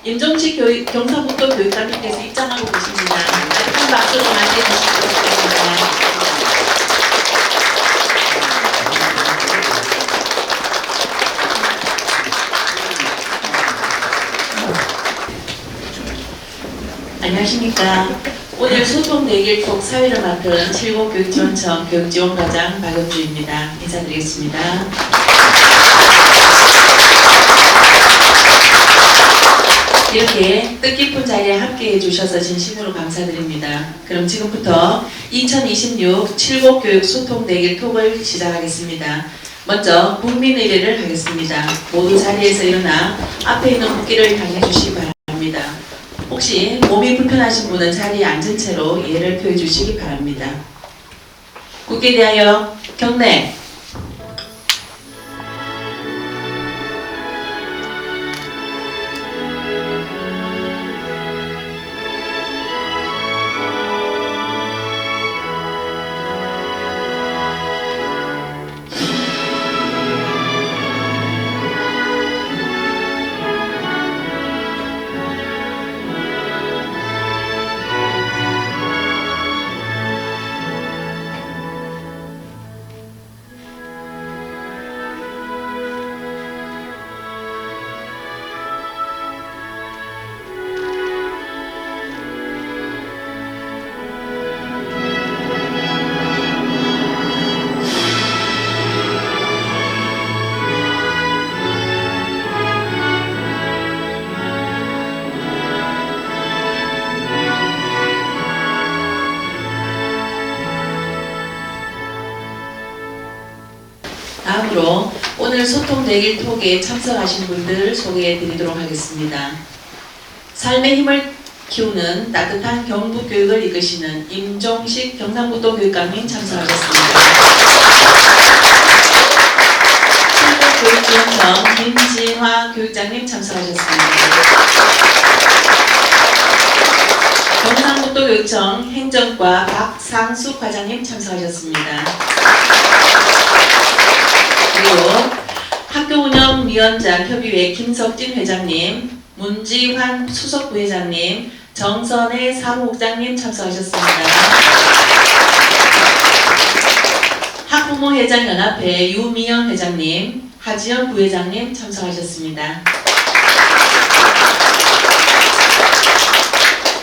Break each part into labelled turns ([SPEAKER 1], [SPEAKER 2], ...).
[SPEAKER 1] 임종식 경상북도 교육감님께서 입장하고 계십니다. 큰 박수로 맞이해주시기 바랍니다. 안녕하십니까. 오늘 소통 대길톡 사회를 맡은 칠곡교육지원청 교육지원과장 박은주입니다. 인사드리겠습니다. 이렇게 뜻깊은 자리에 함께해 주셔서 진심으로 감사드립니다. 그럼 지금부터 2026 칠곡교육 소통 대길톡을 시작하겠습니다. 먼저 국민의례를 하겠습니다. 모두 자리에서 일어나 앞에 있는 국기를 향해 주시기 바랍니다. 혹시 몸이 불편하신 분은 자리에 앉은 채로 예를 표해 주시기 바랍니다. 국기에 대하여 경례. 다음으로 오늘 소통 대길톡에 참석하신 분들 소개해 드리도록 하겠습니다. 삶의 힘을 키우는 따뜻한 경북교육을 이끄시는 임종식 경상북도 교육감님 참석하셨습니다. 칠곡교육지원청 김진화 교육장님 참석하셨습니다. 경상북도 교육청 행정과 박상숙 과장님 참석하셨습니다. 그리고 학교운영위원장 협의회 김석진 회장님, 문지환 수석부회장님, 정선혜 사무국장님 참석하셨습니다. 학부모회장연합회 유미영 회장님, 하지연 부회장님 참석하셨습니다.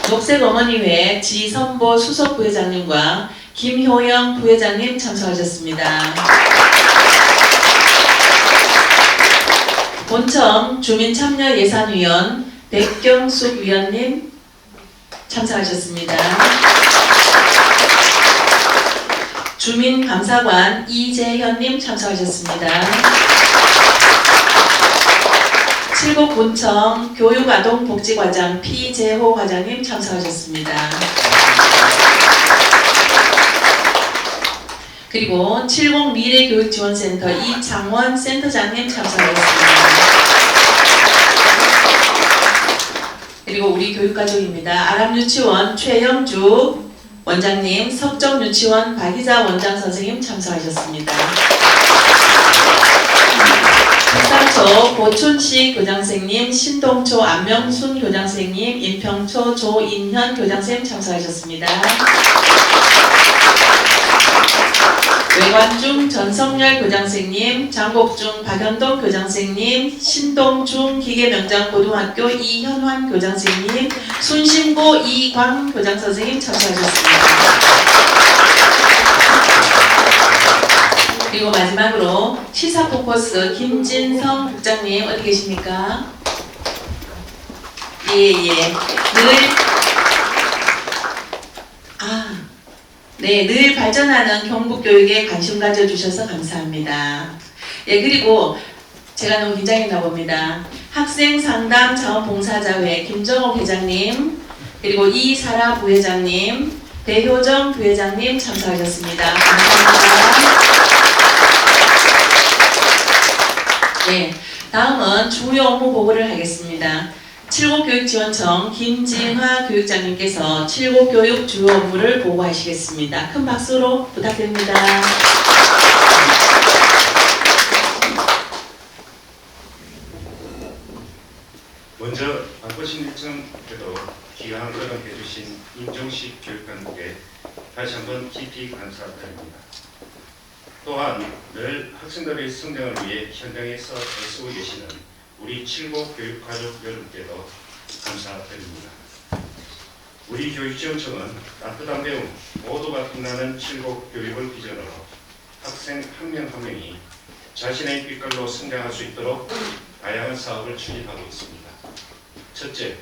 [SPEAKER 1] 녹색어머니회 지선보 수석부회장님과 김효영 부회장님 참석하셨습니다. 본청 주민참여예산위원 백경숙 위원님 참석하셨습니다. 주민감사관 이재현님 참석하셨습니다. 칠곡본청 교육아동복지과장 피재호 과장님 참석하셨습니다. 그리고 칠곡미래교육지원센터 이창원 센터장님 참석하셨습니다. 그리고 우리 교육가족입니다. 아람유치원 최영주 원장님, 석정유치원 박희자 원장선생님 참석하셨습니다. 북산초 고춘식 교장선생님, 신동초 안명순 교장선생님, 인평초 조인현 교장선생님 참석하셨습니다. 외관중 전성열 교장선생님, 장곡중 박현동 교장선생님, 신동중 기계명장고등학교 이현환 교장선생님, 순신고 이광 교장선생님 참석하셨습니다. 그리고 마지막으로 시사포커스 김진성 국장님 어디 계십니까? 늘 발전하는 경북교육에 관심 가져주셔서 감사합니다. 그리고 제가 너무 긴장했나 봅니다. 학생상담자원봉사자회 김정옥 회장님, 그리고 이사라 부회장님, 배효정 부회장님 참석하셨습니다. 감사합니다. 다음은 주요 업무 보고를 하겠습니다. 칠곡교육지원청 김진화 교육장님께서 칠곡교육 주요 업무를 보고하시겠습니다. 큰 박수로 부탁드립니다.
[SPEAKER 2] 먼저 바쁘신 일정에도 귀한 걸음 해주신 임종식 교육감께 다시 한번 깊이 감사드립니다. 또한 늘 학생들의 성장을 위해 현장에서 애쓰고 계시는 우리 칠곡 교육가족 여러분께도 감사드립니다. 우리 교육지원청은 따뜻한 배움, 모두가 빛나는 칠곡 교육을 비전으로 학생 한 명 한 명이 자신의 빛깔로 성장할 수 있도록 다양한 사업을 추진하고 있습니다. 첫째,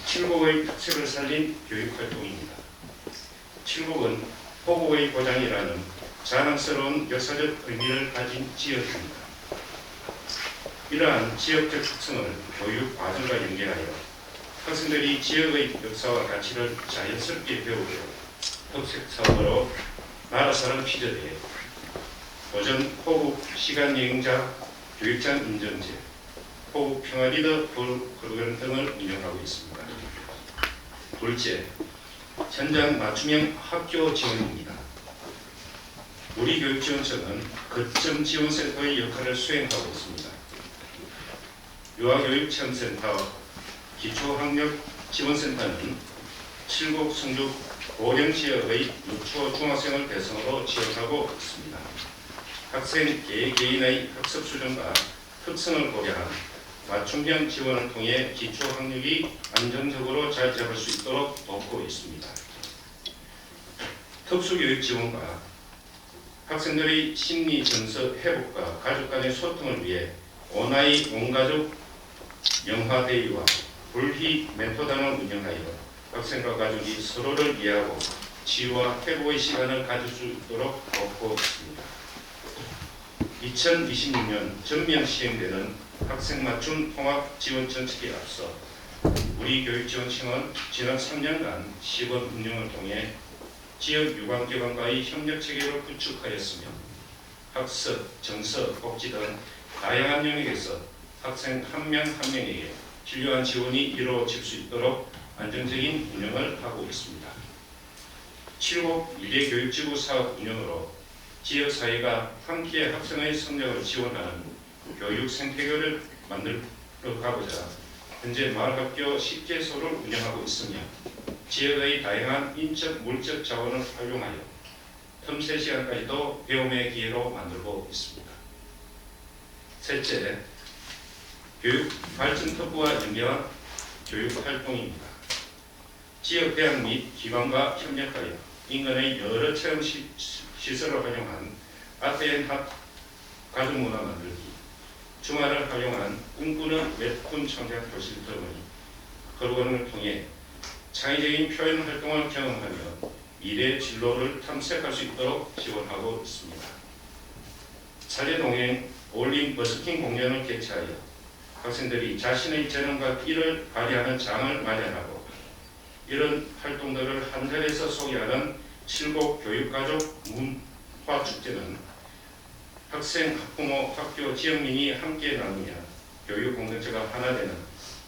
[SPEAKER 2] 칠곡의 특색을 살린 교육활동입니다. 칠곡은 호국의 고장이라는 자랑스러운 역사적 의미를 가진 지역입니다. 이러한 지역적 특성을 교육 과정과 연계하여 학생들이 지역의 역사와 가치를 자연스럽게 배우고 특색 사업으로 나라사랑 피저대회, 도전 호국 시간여행자 교육장 인증제, 호국 평화리더 프로그램 등을 운영하고 있습니다. 둘째, 현장 맞춤형 학교 지원입니다. 우리 교육지원청은 거점 지원센터의 역할을 수행하고 있습니다. 유아교육체험센터, 기초학력지원센터는 칠곡 성주 고령 지역의 유초 중학생을 대상으로 지원하고 있습니다. 학생 개개인의 학습 수준과 특성을 고려한 맞춤형 지원을 통해 기초학력이 안정적으로 자리 잡을 수 있도록 돕고 있습니다. 특수교육 지원과 학생들의 심리 정서 회복과 가족 간의 소통을 위해 온아이 온가족 영화 대회와 불희 멘토단을 운영하여 학생과 가족이 서로를 이해하고 치유와 회복의 시간을 가질 수 있도록 돕고 있습니다. 2026년 전면 시행되는 학생 맞춤 통합 지원 정책에 앞서 우리 교육지원청은 지난 3년간 시범 운영을 통해 지역 유관기관과의 협력 체계를 구축하였으며 학습, 정서, 복지 등 다양한 영역에서 학생 한 명 한 명에게 필요한 지원이 이루어질 수 있도록 안정적인 운영을 하고 있습니다. 칠곡 미래교육지구 사업 운영으로 지역사회가 함께 학생의 성장을 지원하는 교육 생태계를 만들어가고자 현재 마을학교 10개소를 운영하고 있으며 지역의 다양한 인적, 물적 자원을 활용하여 틈새 시간까지도 배움의 기회로 만들고 있습니다. 셋째, 교육 발전 특구와 연계한 교육 활동입니다. 지역 대학 및 기관과 협력하여 인근의 여러 체험 시설을 활용한 아트앤학 가족문화 만들기, 주말을 활용한 꿈꾸는 웹툰 창작 교실 등의 프로그램을 통해 창의적인 표현 활동을 경험하며 미래 진로를 탐색할 수 있도록 지원하고 있습니다. 차례동행 올린 버스킹 공연을 개최하여 학생들이 자신의 재능과 끼를 발휘하는 장을 마련하고 이런 활동들을 한 자리에서 소개하는 칠곡 교육가족 문화축제는 학생, 학부모, 학교, 지역민이 함께 나누며 교육 공동체가 하나 되는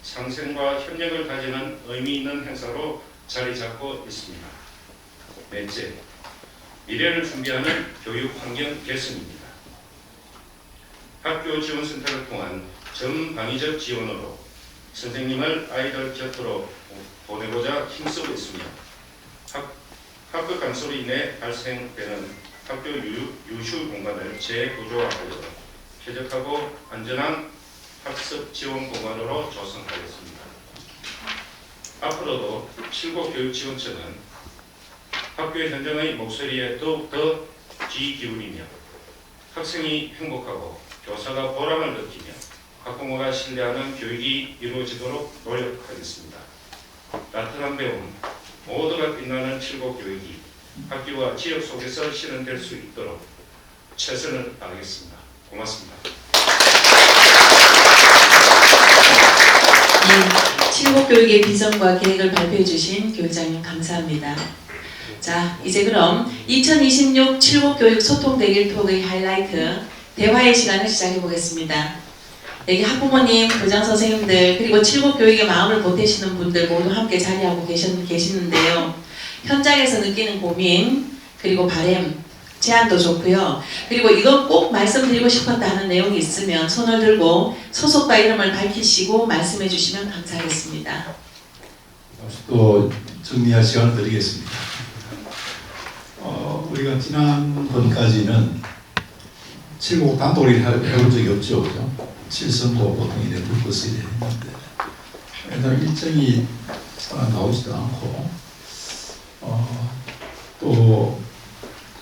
[SPEAKER 2] 상생과 협력을 가지는 의미 있는 행사로 자리 잡고 있습니다. 넷째, 미래를 준비하는 교육 환경 개선입니다. 학교 지원센터를 통한 전방위적 지원으로 선생님을 아이들 곁으로 보내고자 힘쓰고 있으며 학교 감소로 인해 발생되는 학교 유휴 공간을 재구조화하여 쾌적하고 안전한 학습 지원 공간으로 조성하겠습니다. 앞으로도 칠곡 교육지원청은 학교 현장의 목소리에 더욱더 귀 기울이며 학생이 행복하고 교사가 보람을 느끼며 학부모가 신뢰하는 교육이 이루어지도록 노력하겠습니다. 따뜻한 배움, 모두가 빛나는 칠곡 교육이 학교와 지역 속에서 실현될 수 있도록 최선을 다하겠습니다. 고맙습니다.
[SPEAKER 1] 네, 칠곡 교육의 비전과 계획을 발표해 주신 교육장님 감사합니다. 자, 이제 그럼 2026 칠곡 교육 소통 대길 톡의 하이라이트 대화의 시간을 시작해 보겠습니다. 여기 학부모님, 교장 선생님들, 그리고 칠곡 교육의 마음을 보태시는 분들 모두 함께 자리하고 계시는데요. 현장에서 느끼는 고민, 그리고 바람, 제안도 좋고요. 그리고 이거 꼭 말씀드리고 싶었다 하는 내용이 있으면 손을 들고 소속과 이름을 밝히시고 말씀해 주시면 감사하겠습니다.
[SPEAKER 3] 또 정리할 시간을 드리겠습니다. 우리가 지난번까지는 7국 단독을 해본 적이 없죠. 그죠? 7선고 보통 이래 불꽃을 이래 했는데 왜냐하면 일정이 잘 나오지도 않고 또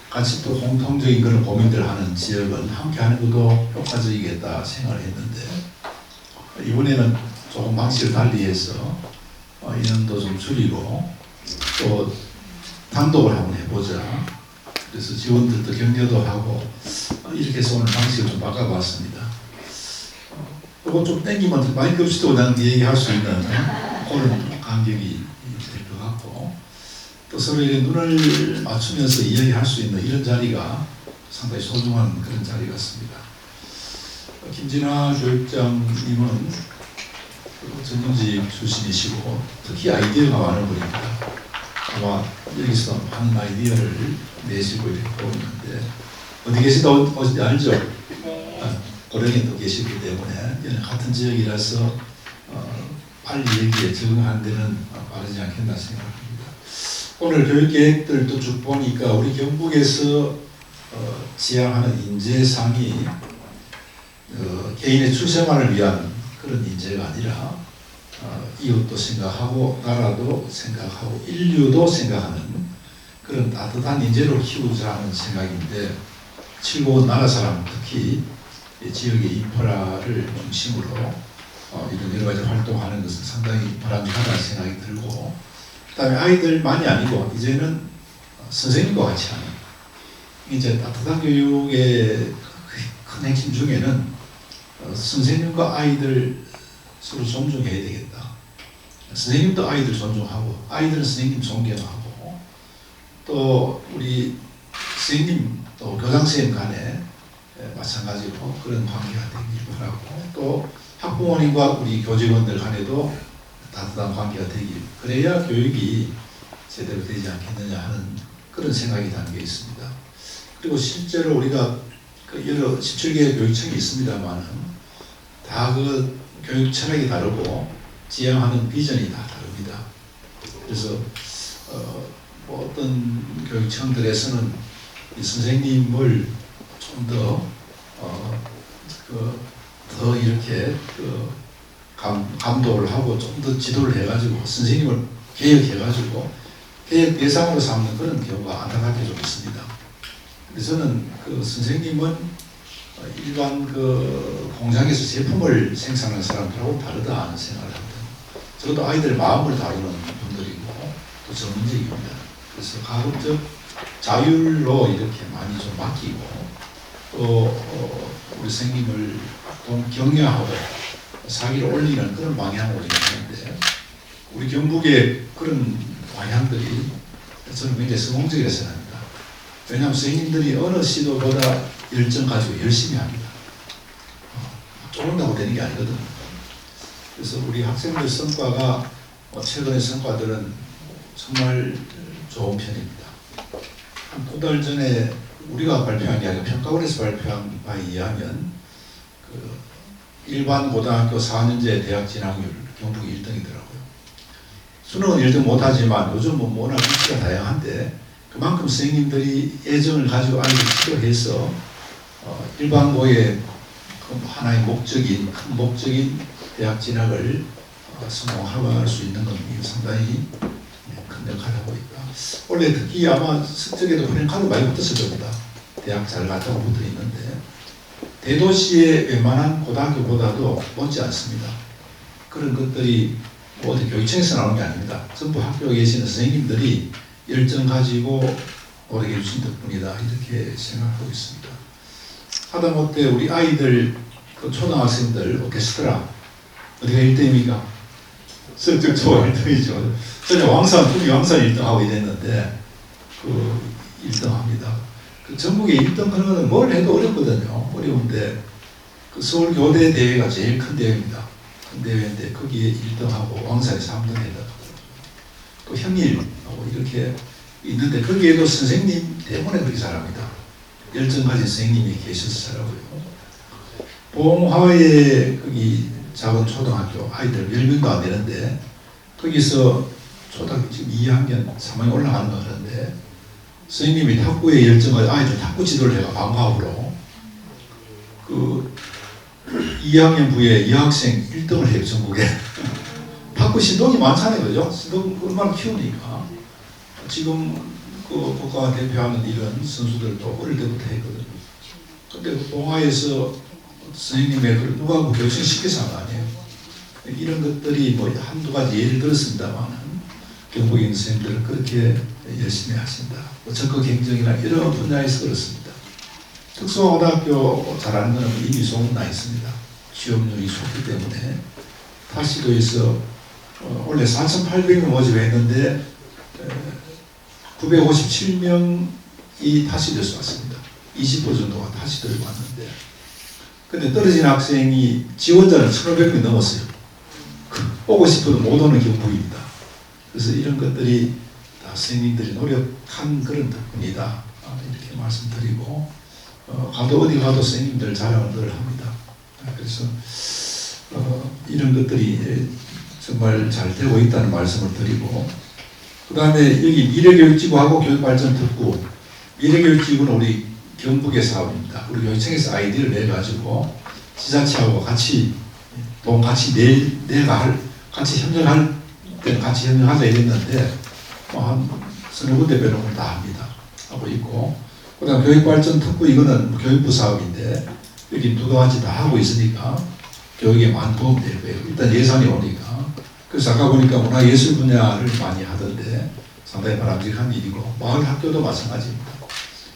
[SPEAKER 3] 같이 또 공통적인 그런 고민들 하는 지역을 함께 하는 것도 효과적이겠다 생각을 했는데 이번에는 조금 방식을 달리해서 인원도 좀 줄이고 또 단독을 한번 해보자. 그래서 지원들도 격려도 하고 이렇게 해서 오늘 방식을 좀 바꿔봤습니다. 이거 좀 땡기면 마이크 없이도 그냥 얘기할 수 있는 그런 간격이 될 것 같고 또 서로 이렇게 눈을 맞추면서 이야기할 수 있는 이런 자리가 상당히 소중한 그런 자리 같습니다. 김진아 교육장님은 전문직 출신이시고 특히 아이디어가 많은 분입니다. 아마 여기서 많은 아이디어를 내시고 이렇게 보는데 어디 계시다 어디 알죠? 고령에 또 계시기 때문에 같은 지역이라서 빨리 여기에 적응하는 데는 빠르지 않겠나 생각합니다. 오늘 교육 계획들도 쭉 보니까 우리 경북에서 지향하는 인재상이 개인의 출생만을 위한 그런 인재가 아니라 이웃도 생각하고 나라도 생각하고 인류도 생각하는 그런 따뜻한 인재로 키우자 하는 생각인데 7국은 나라 사람 특히 지역의 인프라를 중심으로 이런 여러 가지 활동하는 것은 상당히 바람직하다는 생각이 들고 그다음에 아이들만이 아니고 이제는 선생님과 같이 하는 이제 따뜻한 교육의 큰 핵심 중에는 선생님과 아이들 서로 존중해야 되겠다. 선생님도 아이들 존중하고 아이들은 선생님 존경하고 또 우리 선생님 또 교장 선생님 간에 마찬가지로 그런 관계가 되길 바라고 또 학부모님과 우리 교직원들 간에도 따뜻한 관계가 되길 그래야 교육이 제대로 되지 않겠느냐 하는 그런 생각이 담겨 있습니다. 그리고 실제로 우리가 그 여러 17개의 교육청이 있습니다만은 다 그 교육 철학이 다르고 지향하는 비전이 다 다릅니다. 그래서 뭐 어떤 교육청들에서는 이 선생님을 좀 더 이렇게 감독을 하고 좀 더 지도를 해가지고 선생님을 개혁해가지고 개혁 대상으로 삼는 그런 경우가 안타깝게 좀 있습니다. 그래서 저는 그 선생님은 일반 그 공장에서 제품을 생산하는 사람들하고 다르다 하는 생각을 합니다. 저도 아이들의 마음을 다루는 분들이고 또 전문직입니다. 그래서 가급적 자율로 이렇게 많이 좀 맡기고 또 우리 선생님을 좀 격려하고 사기를 올리는 그런 방향으로 하는데 우리 경북의 그런 방향들이 저는 굉장히 성공적이라고 생각합니다. 왜냐하면 선생님들이 어느 시도보다 열정 가지고 열심히 합니다. 쪼른다고 되는 게 아니거든요. 그래서 우리 학생들 성과가 최근의 성과들은 정말 좋은 편입니다. 한 2달 전에 우리가 발표한 게 아니라 평가원에서 발표한 바에 의하면 그 일반 고등학교 4년제 대학 진학률 경북이 1등이더라고요. 수능은 1등 못하지만 요즘 워낙 위치가 다양한데 그만큼 선생님들이 애정을 가지고 아이를 치료해서 일반고의 하나의 목적인 큰 목적인 대학 진학을 성공할 수 있는 건 상당히 큰 역할을 하고 있다. 원래 특히 아마 성적에도 프랭카드 많이 붙었을 겁니다. 대학 잘 갔다고 붙어 있는데 대도시의 웬만한 고등학교보다도 못지 않습니다. 그런 것들이 뭐 어디 교육청에서 나오는 게 아닙니다. 전부 학교에 계시는 선생님들이 열정 가지고 노력해 주신 덕분이다 이렇게 생각하고 있습니다. 하다못해 우리 아이들 그 초등학생들 오케스트라 어디가 1등입니까? 성적 좋아 1등이죠. 전에 왕산 북이 왕산 1등하고 이랬는데 그 1등합니다. 그 전국에 1등 하는 거는 뭘 해도 어렵거든요. 어려운데 그 서울 교대 대회가 제일 큰 대회입니다. 큰 대회인데 거기에 1등하고 왕산에 3등 했다. 또 형일하고 이렇게 있는데 거기에도 선생님 때문에 그렇게 잘합니다. 열정 가진 선생님이 계셨더라고요. 봉화에 거기 작은 초등학교 아이들 10명도 안 되는데 거기서 초등학교 지금 2학년, 3학년 올라가는 거 그런데 선생님이 탁구에 열정을 아이들 탁구 지도를 해가 방과후로 그 2학년 부에 여학생 1등을 해요 전국에. 탁구 신동이 많잖아요, 그죠? 신동 얼마나 키우니까 지금 그 국가가 대표하는 이런 선수들도 어릴 때부터 했거든요. 근데 그 봉화에서 선생님의 그 누가 교육시켜서 한 거 아니에요. 이런 것들이 뭐 한두 가지 예를 들었습니다만 경북에 있는 선생님들은 그렇게 열심히 하신다. 뭐 적극 경쟁이나 이런 분야에서 그렇습니다. 특수고등학교 잘하는 것은 이미 소문나 있습니다. 취업률이 좋기 때문에 타시도에서 원래 4,800명 모집했는데 957명이 타시도에서 왔습니다. 20% 정도가 타시도에 왔는데 근데 떨어진 학생이 지원자는 1,500명 넘었어요. 오고 싶어도 못 오는 경북입니다. 그래서 이런 것들이 다 선생님들이 노력한 그런 덕분이다. 이렇게 말씀드리고 가도 어디 가도 선생님들 자랑을 늘 합니다. 그래서 이런 것들이 정말 잘 되고 있다는 말씀을 드리고 그 다음에 여기 미래교육지구하고 교육발전특구 미래교육지구는 우리 경북의 사업입니다. 우리 교육청에서 아이디어를 내가지고 지자체하고 같이 돈 같이 내가 같이 협력할 때는 같이 협력하자 이랬는데 한 서너 군데 빼놓고 다 합니다. 하고 있고 그 다음 교육발전특구 이거는 교육부 사업인데 여기 누가 같이 다 하고 있으니까 교육에 많은 도움이 될 거예요. 일단 예산이 오니까 그래서 아까 보니까 문화예술 분야를 많이 하던데 상당히 바람직한 일이고 마을 학교도 마찬가지입니다.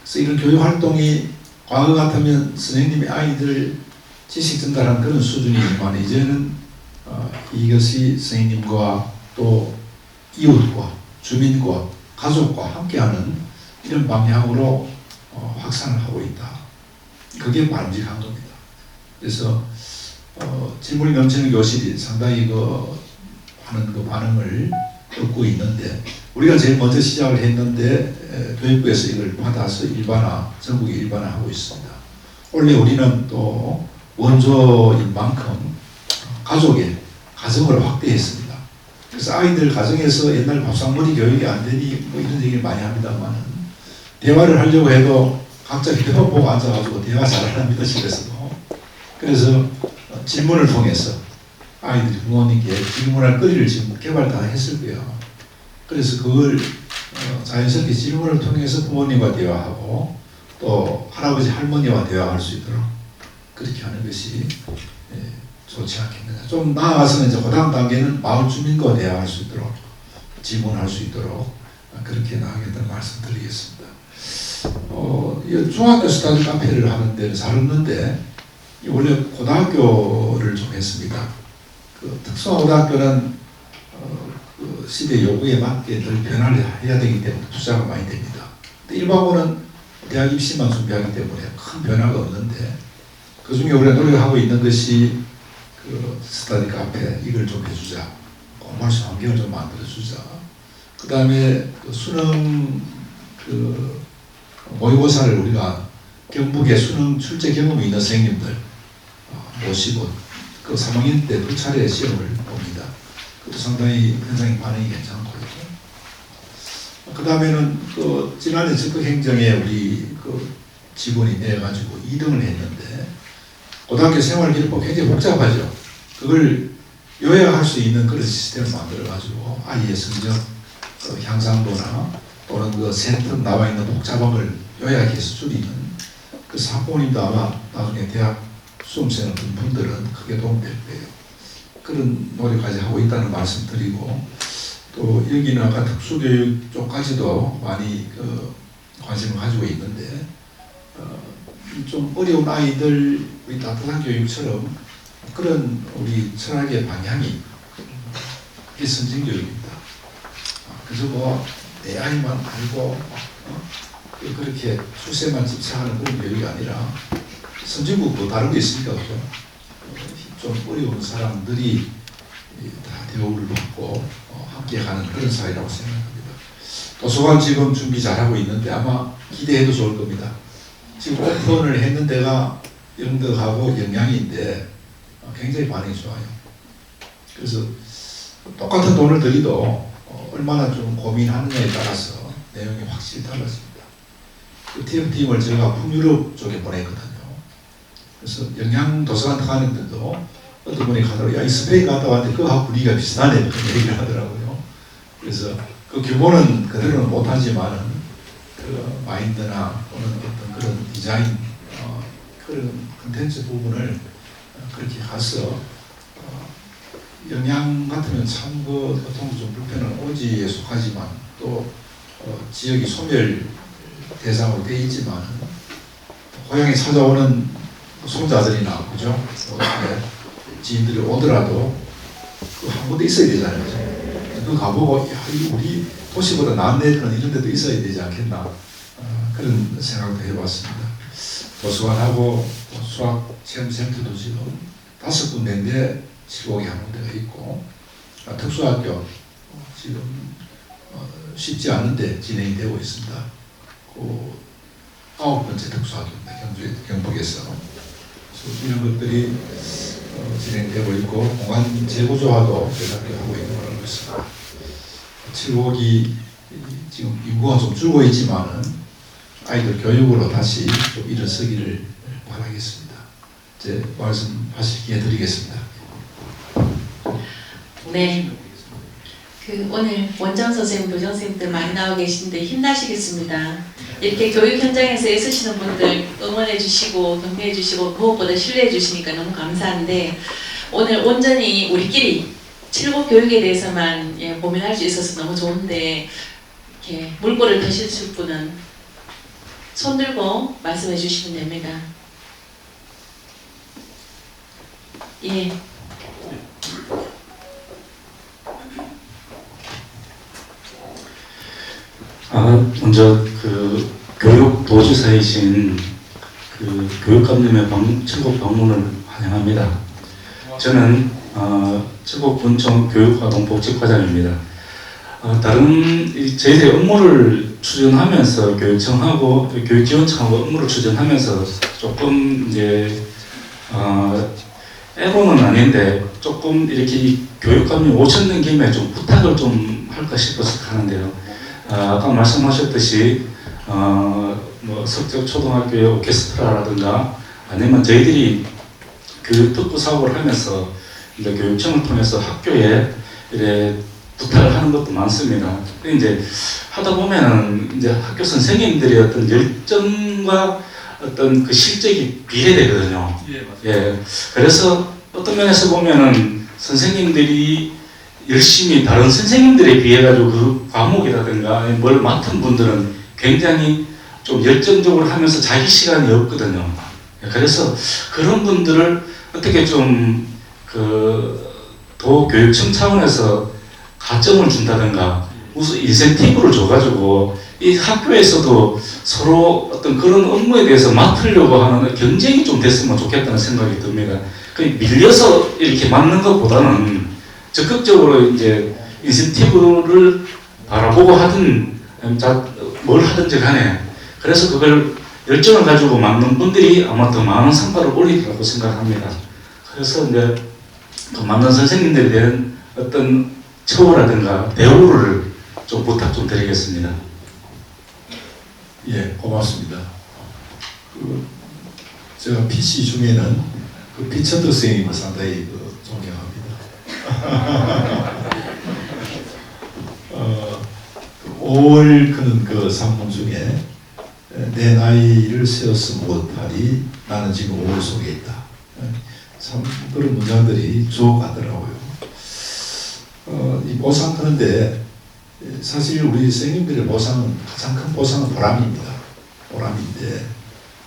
[SPEAKER 3] 그래서 이런 교육 활동이 과거 같으면 선생님이 아이들 지식 전달하는 그런 수준이지만 이제는 이것이 선생님과 또 이웃과 주민과 가족과 함께하는 이런 방향으로 확산을 하고 있다. 그게 바람직한 겁니다. 그래서 질문이 넘치는 교실이 상당히 하는 그 반응을 얻고 있는데 우리가 제일 먼저 시작을 했는데 교육부에서 이걸 받아서 전국에 일반화하고 있습니다. 원래 우리는 또 원조인 만큼 가정을 확대했습니다. 그래서 아이들 가정에서 옛날 밥상머리 교육이 안 되니 뭐 이런 얘기를 많이 합니다만 대화를 하려고 해도 각자 휴대폰 보고 앉아가지고 대화 잘합니다 집에서도. 그래서 질문을 통해서 아이들이 부모님께 질문할 거리를 지금 개발 다 했을 거예요. 그래서 그걸 자연스럽게 질문을 통해서 부모님과 대화하고 또 할아버지 할머니와 대화할 수 있도록 그렇게 하는 것이 좋지 않겠느냐. 좀 나아가서는 이제 그 다음 단계는 마을 주민과 대화할 수 있도록 질문할 수 있도록 그렇게 나가겠다는 말씀드리겠습니다. 중학교 스타디 카페를 하는 데는 잘 없는데 원래 고등학교를 좀 했습니다. 그 특수고등학교는 그 시대 요구에 맞게 늘 변화를 해야 되기 때문에 투자가 많이 됩니다. 근데 일반고는 대학 입시만 준비하기 때문에 큰 변화가 없는데 그 중에 우리가 노력하고 있는 것이 그 스터디 카페 이걸 좀 해주자. 공부할 수 있는 환경을 좀 만들어주자. 그 다음에 그 수능 그 모의고사를 우리가 경북에 수능 출제 경험이 있는 선생님들 모시고 그 3학년 때 2차례 시험을 봅니다. 그것도 상당히 현장의 반응이 괜찮고요. 그 다음에는 그 지난해 적극행정에 우리 그 직원이 내가지고 2등을 했는데 고등학교 생활기록법 굉장히 복잡하죠. 그걸 요약할 수 있는 그런 시스템을 만들어가지고 아이의 성적 향상도나 또는 그 센터 나와 있는 복잡함을 요약해서 줄이는 그 학부모님도 아마 나중에 대학 수험생을 둔 분들은 크게 도움될 거예요. 그런 노력까지 하고 있다는 말씀 드리고 또 여기는 아까 특수교육 쪽까지도 많이 관심을 가지고 있는데 좀 어려운 아이들 우리 따뜻한 교육처럼 그런 우리 철학의 방향이 이게 선진교육입니다. 그래서 뭐 내 아이만 알고 그렇게 수세만 집착하는 그런 교육이 아니라 선진국도 다른 게 있으니까 그죠? 좀 어려운 사람들이 다 대우를 받고 함께 가는 그런 사회라고 생각합니다. 도서관 지금 준비 잘하고 있는데 아마 기대해도 좋을 겁니다. 지금 오픈을 했는 데가 영덕하고 영양인데 굉장히 반응이 좋아요. 그래서 똑같은 돈을 들이도 얼마나 좀 고민하느냐에 따라서 내용이 확실히 달랐습니다. 그 TF팀을 제가 북유럽 쪽에 보냈거든요. 그래서 영양 도서관 들어가는 데도 어떤 분이 가더라고요. 야, 이 스페인 갔다 왔는데 그거하고 분위기가 비슷하네. 그런 얘기를 하더라고요. 그래서 그 규모는 그대로는 못하지만은 그 마인드나 또는 어떤 그런 디자인 그런 컨텐츠 부분을 그렇게 가서 영양 같으면 참 그 교통도 좀 불편한 오지에 속하지만 또 지역이 소멸 대상으로 되어 있지만 고향에 찾아오는 손자들이나 그죠? 지인들이 오더라도 그 한 군데 있어야 되잖아요. 그 가보고 야, 우리 도시보다 나은 데는 이런 데도 있어야 되지 않겠나 그런 생각도 해봤습니다. 도서관하고 수학 체험센터도 지금 5군데인데 7곡이 한 군데가 있고 특수학교 지금 쉽지 않은데 진행이 되고 있습니다. 그 9번째 특수학교입니다. 경북에서. 그래서 이런 것들이 진행되고 있고 공간 재구조화도 대단하게 하고 있는 걸로 알고 있습니다. 7곡이 지금 인구가 좀 줄고 있지만은 아이들 교육으로 다시 좀 일어서기를 바라겠습니다. 이제 말씀하실 기회 드리겠습니다.
[SPEAKER 1] 네. 그 오늘 원장 선생님, 도정 선생님들 많이 나와 계신데 힘나시겠습니다. 이렇게 교육 현장에서 애쓰시는 분들 응원해 주시고 격려해 주시고 무엇보다 신뢰해 주시니까 너무 감사한데 오늘 온전히 우리끼리 7곡 교육에 대해서만 고민할 수 있어서 너무 좋은데 이렇게 물꼬를 터실 분은 손 들고 말씀해 주시면 됩니다. 예.
[SPEAKER 4] 먼저 그 교육 도지사이신 그 교육감님의 7곡 방문을 환영합니다. 저는 칠곡군청 교육활동복지과장입니다. 다른 저희들의 업무를 추진하면서 교육청하고 교육지원청하고 업무를 추진하면서 조금 이제 애로는 아닌데 조금 이렇게 교육감님 오셨는 김에 좀 부탁을 좀 할까 싶어서 하는데요. 아까 말씀하셨듯이 뭐 석적 초등학교의 오케스트라라든가 아니면 저희들이 그 특구 사업을 하면서 이제 교육청을 통해서 학교에 이래 부탁을 하는 것도 많습니다. 근데 이제 하다 보면은 이제 학교 선생님들의 어떤 열정과 어떤 그 실적이 비례되거든요.
[SPEAKER 5] 예, 맞습니다.
[SPEAKER 4] 예. 그래서 어떤 면에서 보면은 선생님들이 열심히 다른 선생님들에 비해 가지고 그 과목이라든가 뭘 맡은 분들은 굉장히 좀 열정적으로 하면서 자기 시간이 없거든요. 그래서 그런 분들을 어떻게 좀 그 도교육청 차원에서 가점을 준다든가 무슨 인센티브를 줘가지고 이 학교에서도 서로 어떤 그런 업무에 대해서 맡으려고 하는 경쟁이 좀 됐으면 좋겠다는 생각이 듭니다. 밀려서 이렇게 맡는 것보다는 적극적으로 이제 인센티브를 바라보고 하든 뭘 하든지 간에 그래서 그걸 열정을 가지고 맡는 분들이 아마 더 많은 성과를 올리리라고 생각합니다. 그래서 이제 그 맡는 선생님들에 대한 어떤 처우라든가 대우를 좀 부탁 좀 드리겠습니다.
[SPEAKER 3] 예, 고맙습니다. 제가 PC 중에는 그 피처드 선생님을 상당히 존경합니다. 5월 그는 그 산문 중에 내 나이를 세워서 무엇하리 나는 지금 5월 속에 있다. 참 그런 문장들이 주옥하더라고요. 이 보상 그런데 사실 우리 선생님들의 보상은 가장 큰 보상은 보람입니다. 보람인데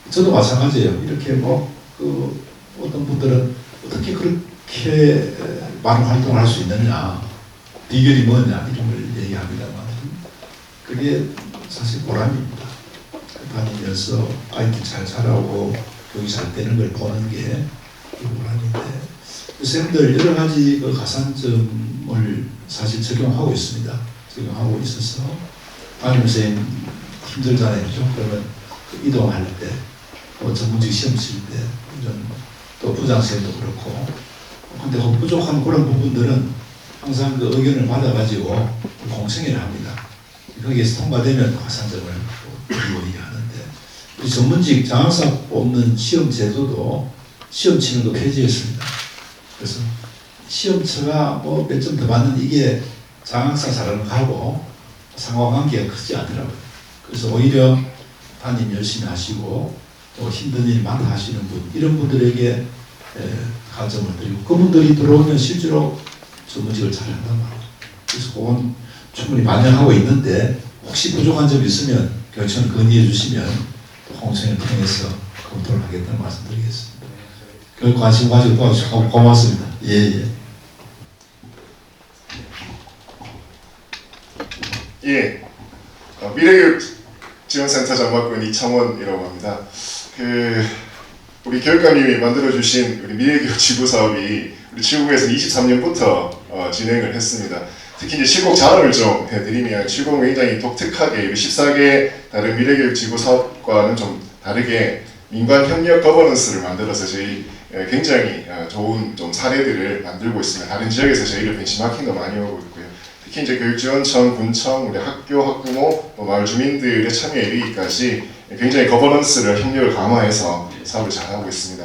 [SPEAKER 3] 저도 마찬가지예요. 이렇게 그 어떤 분들은 어떻게 그렇게 많은 활동을 할 수 있느냐 비결이 뭐냐 이런 걸 얘기합니다만 그게 사실 보람입니다. 다니면서 아이들 잘 자라고 교육이 잘 되는 걸 보는 게 보람인데 선생님들 여러 가지 그 가산점을 사실 적용하고 있습니다. 적용하고 있어서 담임 선생님 힘들잖아요. 그죠? 그러면 그 이동할 때 또 전문직 시험 칠 때 또 부장쌤도 그렇고 근데 그 부족한 그런 부분들은 항상 그 의견을 받아가지고 공청회를 합니다. 거기에서 통과되면 화산점을 드리고 얘기하는데 우리 전문직 장학사 뽑는 시험 제도도 시험 치는 거 폐지했습니다. 그래서 시험처가 뭐 몇 점 더 받는 이게 장학사 자랑하고 상관관계가 크지 않더라고요. 그래서 오히려 담임 열심히 하시고 또 힘든 일 많다 하시는 분 이런 분들에게 가점을 드리고 그분들이 들어오면 실제로 전문직을 잘한단 말이에요. 그래서 그건 충분히 반영하고 있는데 혹시 부족한 점이 있으면 교육청을 건의해 주시면 공청회를 통해서 검토를 하겠다는 말씀드리겠습니다. 교육 관심 가지고 도와주셔서 고맙습니다. 예.
[SPEAKER 5] 예, 미래교육지원센터 장관권 이창원이라고 합니다. 우리 교육감님이 만들어주신 우리 미래교육 지구 사업이 우리 지구에서 23년부터 진행을 했습니다. 특히 이제 칠곡 자랑을 좀 해드리면 칠곡은 굉장히 독특하게 14개 다른 미래교육 지구 사업과는 좀 다르게 민관 협력 거버넌스를 만들어서 저희 굉장히 좋은 좀 사례들을 만들고 있습니다. 다른 지역에서 저희를 벤치마킹도 많이 하고 있고요. 특히 이제 교육지원청, 군청, 우리 학교, 학부모, 또 마을 주민들의 참여에 이르기까지 굉장히 거버넌스를 협력을 강화해서 사업을 잘하고 있습니다.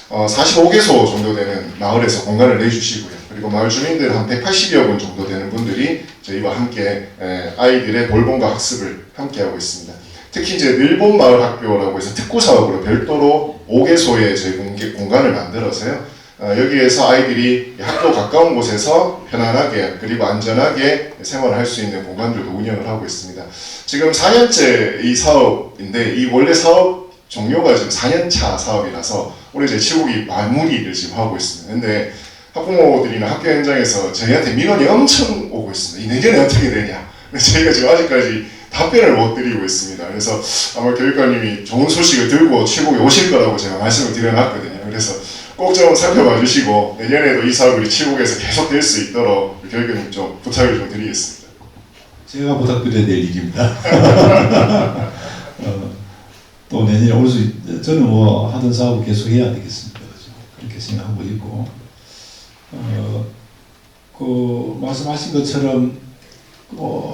[SPEAKER 5] 45개소 정도 되는 마을에서 공간을 내주시고요. 그리고 마을 주민들 한 180여 분 정도 되는 분들이 저희와 함께 아이들의 돌봄과 학습을 함께 하고 있습니다. 특히 이제 늘봄 마을 학교라고 해서 특구 사업으로 별도로 5개소의 저희 공간을 만들어서요. 여기에서 아이들이 학교 가까운 곳에서 편안하게 그리고 안전하게 생활을 할 수 있는 공간들도 운영을 하고 있습니다. 지금 4년째 이 사업인데 이 원래 사업 종료가 지금 4년차 사업이라서 올해 제 칠곡이 마무리를 지금 하고 있습니다. 근데 학부모들이나 학교 현장에서 저희한테 민원이 엄청 오고 있습니다. 이 내년에 어떻게 되냐. 저희가 지금 아직까지 답변을 못 드리고 있습니다. 그래서 아마 교육감님이 좋은 소식을 들고 칠곡에 오실 거라고 제가 말씀을 드려놨거든요. 그래서 꼭 좀 살펴봐 주시고 내년에도 이 사업이 칠곡에서 계속 될 수 있도록 교육감님 좀 부탁을 좀 드리겠습니다.
[SPEAKER 3] 제가 부탁드려야 될 일입니다. 또 내년에 올 수 저는 뭐 하던 사업을 계속 해야 되겠습니다. 그렇게 생각하고 있고 그 말씀하신 것처럼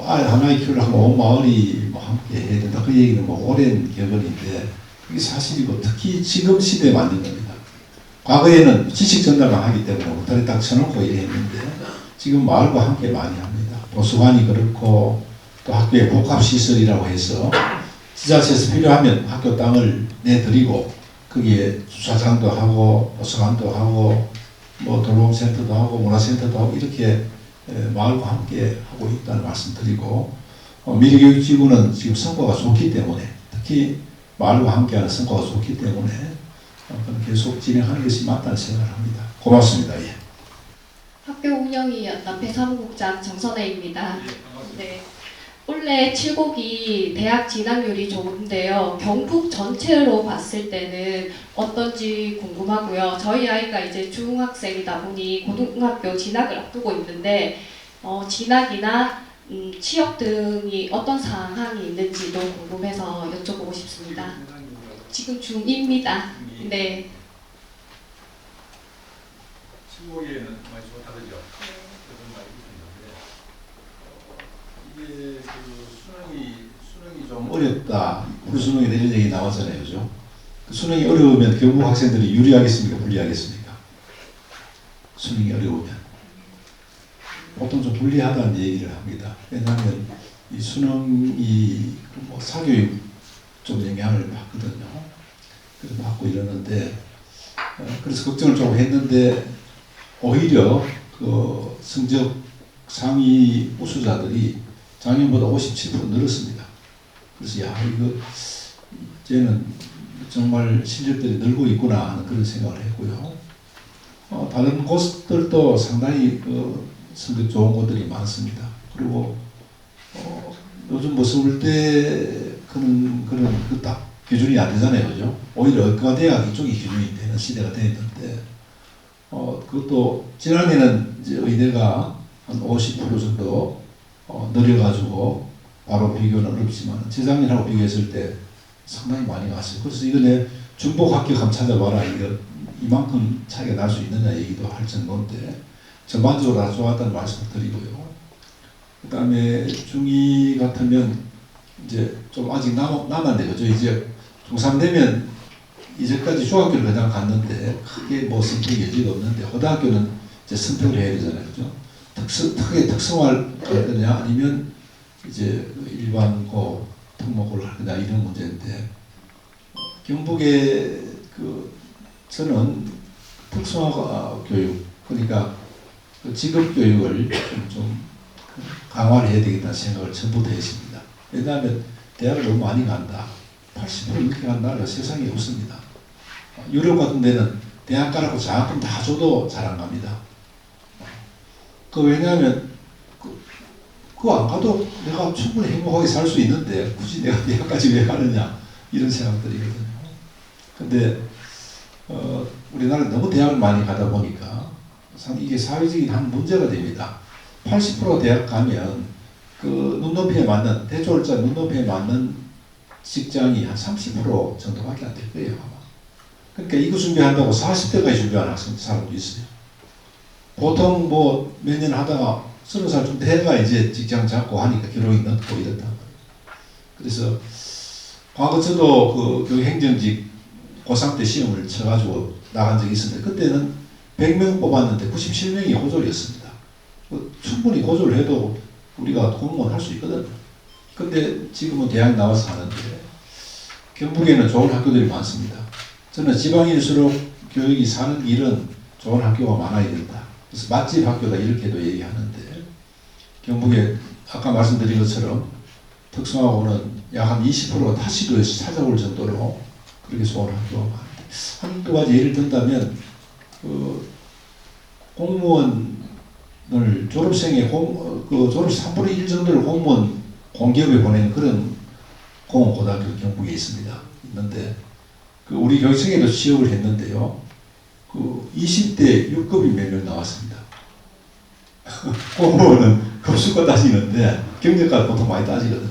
[SPEAKER 3] 아이 하나의 키우려면 온 마을이 뭐 함께 해야 된다. 그 얘기는 뭐 오랜 격언인데 그게 사실이고 특히 지금 시대에 맞는 겁니다. 과거에는 지식 전달만 하기 때문에 울타리 딱 쳐놓고 이랬는데 지금 마을과 함께 많이 합니다. 도서관이 그렇고 또 학교에 복합시설이라고 해서 지자체에서 필요하면 학교 땅을 내드리고 거기에 주차장도 하고 도서관도 하고 뭐 돌봄센터도 하고 문화센터도 하고 이렇게 마을과 함께 하고 있다는 말씀드리고 미래교육지구는 지금 성과가 좋기 때문에 특히 마을과 함께하는 성과가 좋기 때문에 계속 진행하는 것이 맞다는 생각을 합니다. 고맙습니다. 예.
[SPEAKER 6] 학교 운영위원단 배사무국장 정선혜입니다. 네. 원래 칠곡이 대학 진학률이 좋은데요. 경북 전체로 봤을 때는 어떤지 궁금하고요. 저희 아이가 이제 중학생이다 보니 고등학교 진학을 앞두고 있는데 진학이나 취업 등이 어떤 상황이 있는지도 궁금해서 여쭤보고 싶습니다. 지금 중2입니다. 네.
[SPEAKER 7] 칠곡에는 많이 좀 다르죠. 그런 말이 있는데 이게 그 수능이
[SPEAKER 3] 좀 어렵다. 우리 수능에 이런 얘기 나왔잖아요, 그죠? 그 수능이 어려우면 경북 학생들이 유리하겠습니까, 불리하겠습니까? 수능이 어려우면 보통 좀 불리하다는 얘기를 합니다. 왜냐하면 이 수능이 뭐 사교육 좀 영향을 받거든요. 그래서 받고 이러는데 그래서 걱정을 좀 했는데 오히려 그 성적 상위 우수자들이 작년보다 57% 늘었습니다. 그래서 야 이거 이제는 정말 실력들이 늘고 있구나 하는 그런 생각을 했고요. 다른 곳들도 상당히 성적 좋은 곳들이 많습니다. 그리고 요즘 뭐 서울대 그런 그 딱 기준이 안 되잖아요, 그죠? 오히려 의과대학 이쪽이 기준이 되는 시대가 되었는데 그것도 지난해는 이제 의대가 한 50% 정도 늘어가지고 바로 비교는 어렵지만 재작년하고 비교했을 때 상당히 많이 갔어요. 그래서 이번에 중복 합격하면 찾아봐라. 이거 이만큼 차이가 날 수 있느냐 얘기도 할 정도인데 전반적으로 다 좋았다는 말씀을 드리고요. 그 다음에 중2 같으면 이제 좀 아직 남았네. 그죠? 이제 중3 되면 이제까지 중학교를 그냥 갔는데 크게 뭐 선택 여지가 없는데 고등학교는 이제 선택을 해야 되잖아요. 그죠? 크게 특성화를 할 거냐 아니면 이제 일반고 특목고를 할 거냐 이런 문제인데 경북의 저는 특성화 교육 그러니까 그 직업 교육을 좀 강화를 해야 되겠다는 생각을 전부터 했습니다. 왜냐하면 대학을 너무 많이 간다. 80% 이렇게 간 나라가 세상에 없습니다. 유럽 같은 데는 대학 가라고 장학금 다 줘도 잘 안 갑니다. 왜냐하면 그거 안 가도 내가 충분히 행복하게 살 수 있는데 굳이 내가 대학까지 왜 가느냐 이런 생각들이거든요. 근데 우리나라는 너무 대학을 많이 가다 보니까 이게 사회적인 한 문제가 됩니다. 80% 대학 가면 그 눈높이에 맞는 대졸자 눈높이에 맞는 직장이 한 30% 정도밖에 안 될 거예요. 아마. 그러니까 이거 준비한다고 40대까지 준비하는 사람도 있어요. 보통 뭐 몇 년 하다가 30살쯤 돼가 이제 직장 잡고 하니까 결혼이 늦고 이렇단 말이에요. 그래서 과거 저도 그 교육행정직 고3 때 시험을 쳐가지고 나간 적이 있었는데 그때는 100명 뽑았는데 97명이 고졸이었습니다. 충분히 고졸을 해도 우리가 공무원 할 수 있거든요. 근데 지금은 대학 나와서 하는데 경북에는 좋은 학교들이 많습니다. 저는 지방일수록 교육이 사는 길은 좋은 학교가 많아야 된다. 그래서 맛집 학교다 이렇게도 얘기하는데 경북에 아까 말씀드린 것처럼 특성화고는 약 한 20% 타시도에서 찾아올 정도로 그렇게 좋은 학교가 많은데 한두 가지 예를 든다면 공무원을 졸업생의 졸업 3분의 1 정도를 공무원 공기업에 보내는 그런 공업고등학교 경북에 있는데 우리 교육청에도 취업을 했는데요. 20대 6급이 몇 명 나왔습니다. 공무원은 급수가 따지는데 경력가 보통 많이 따지거든요.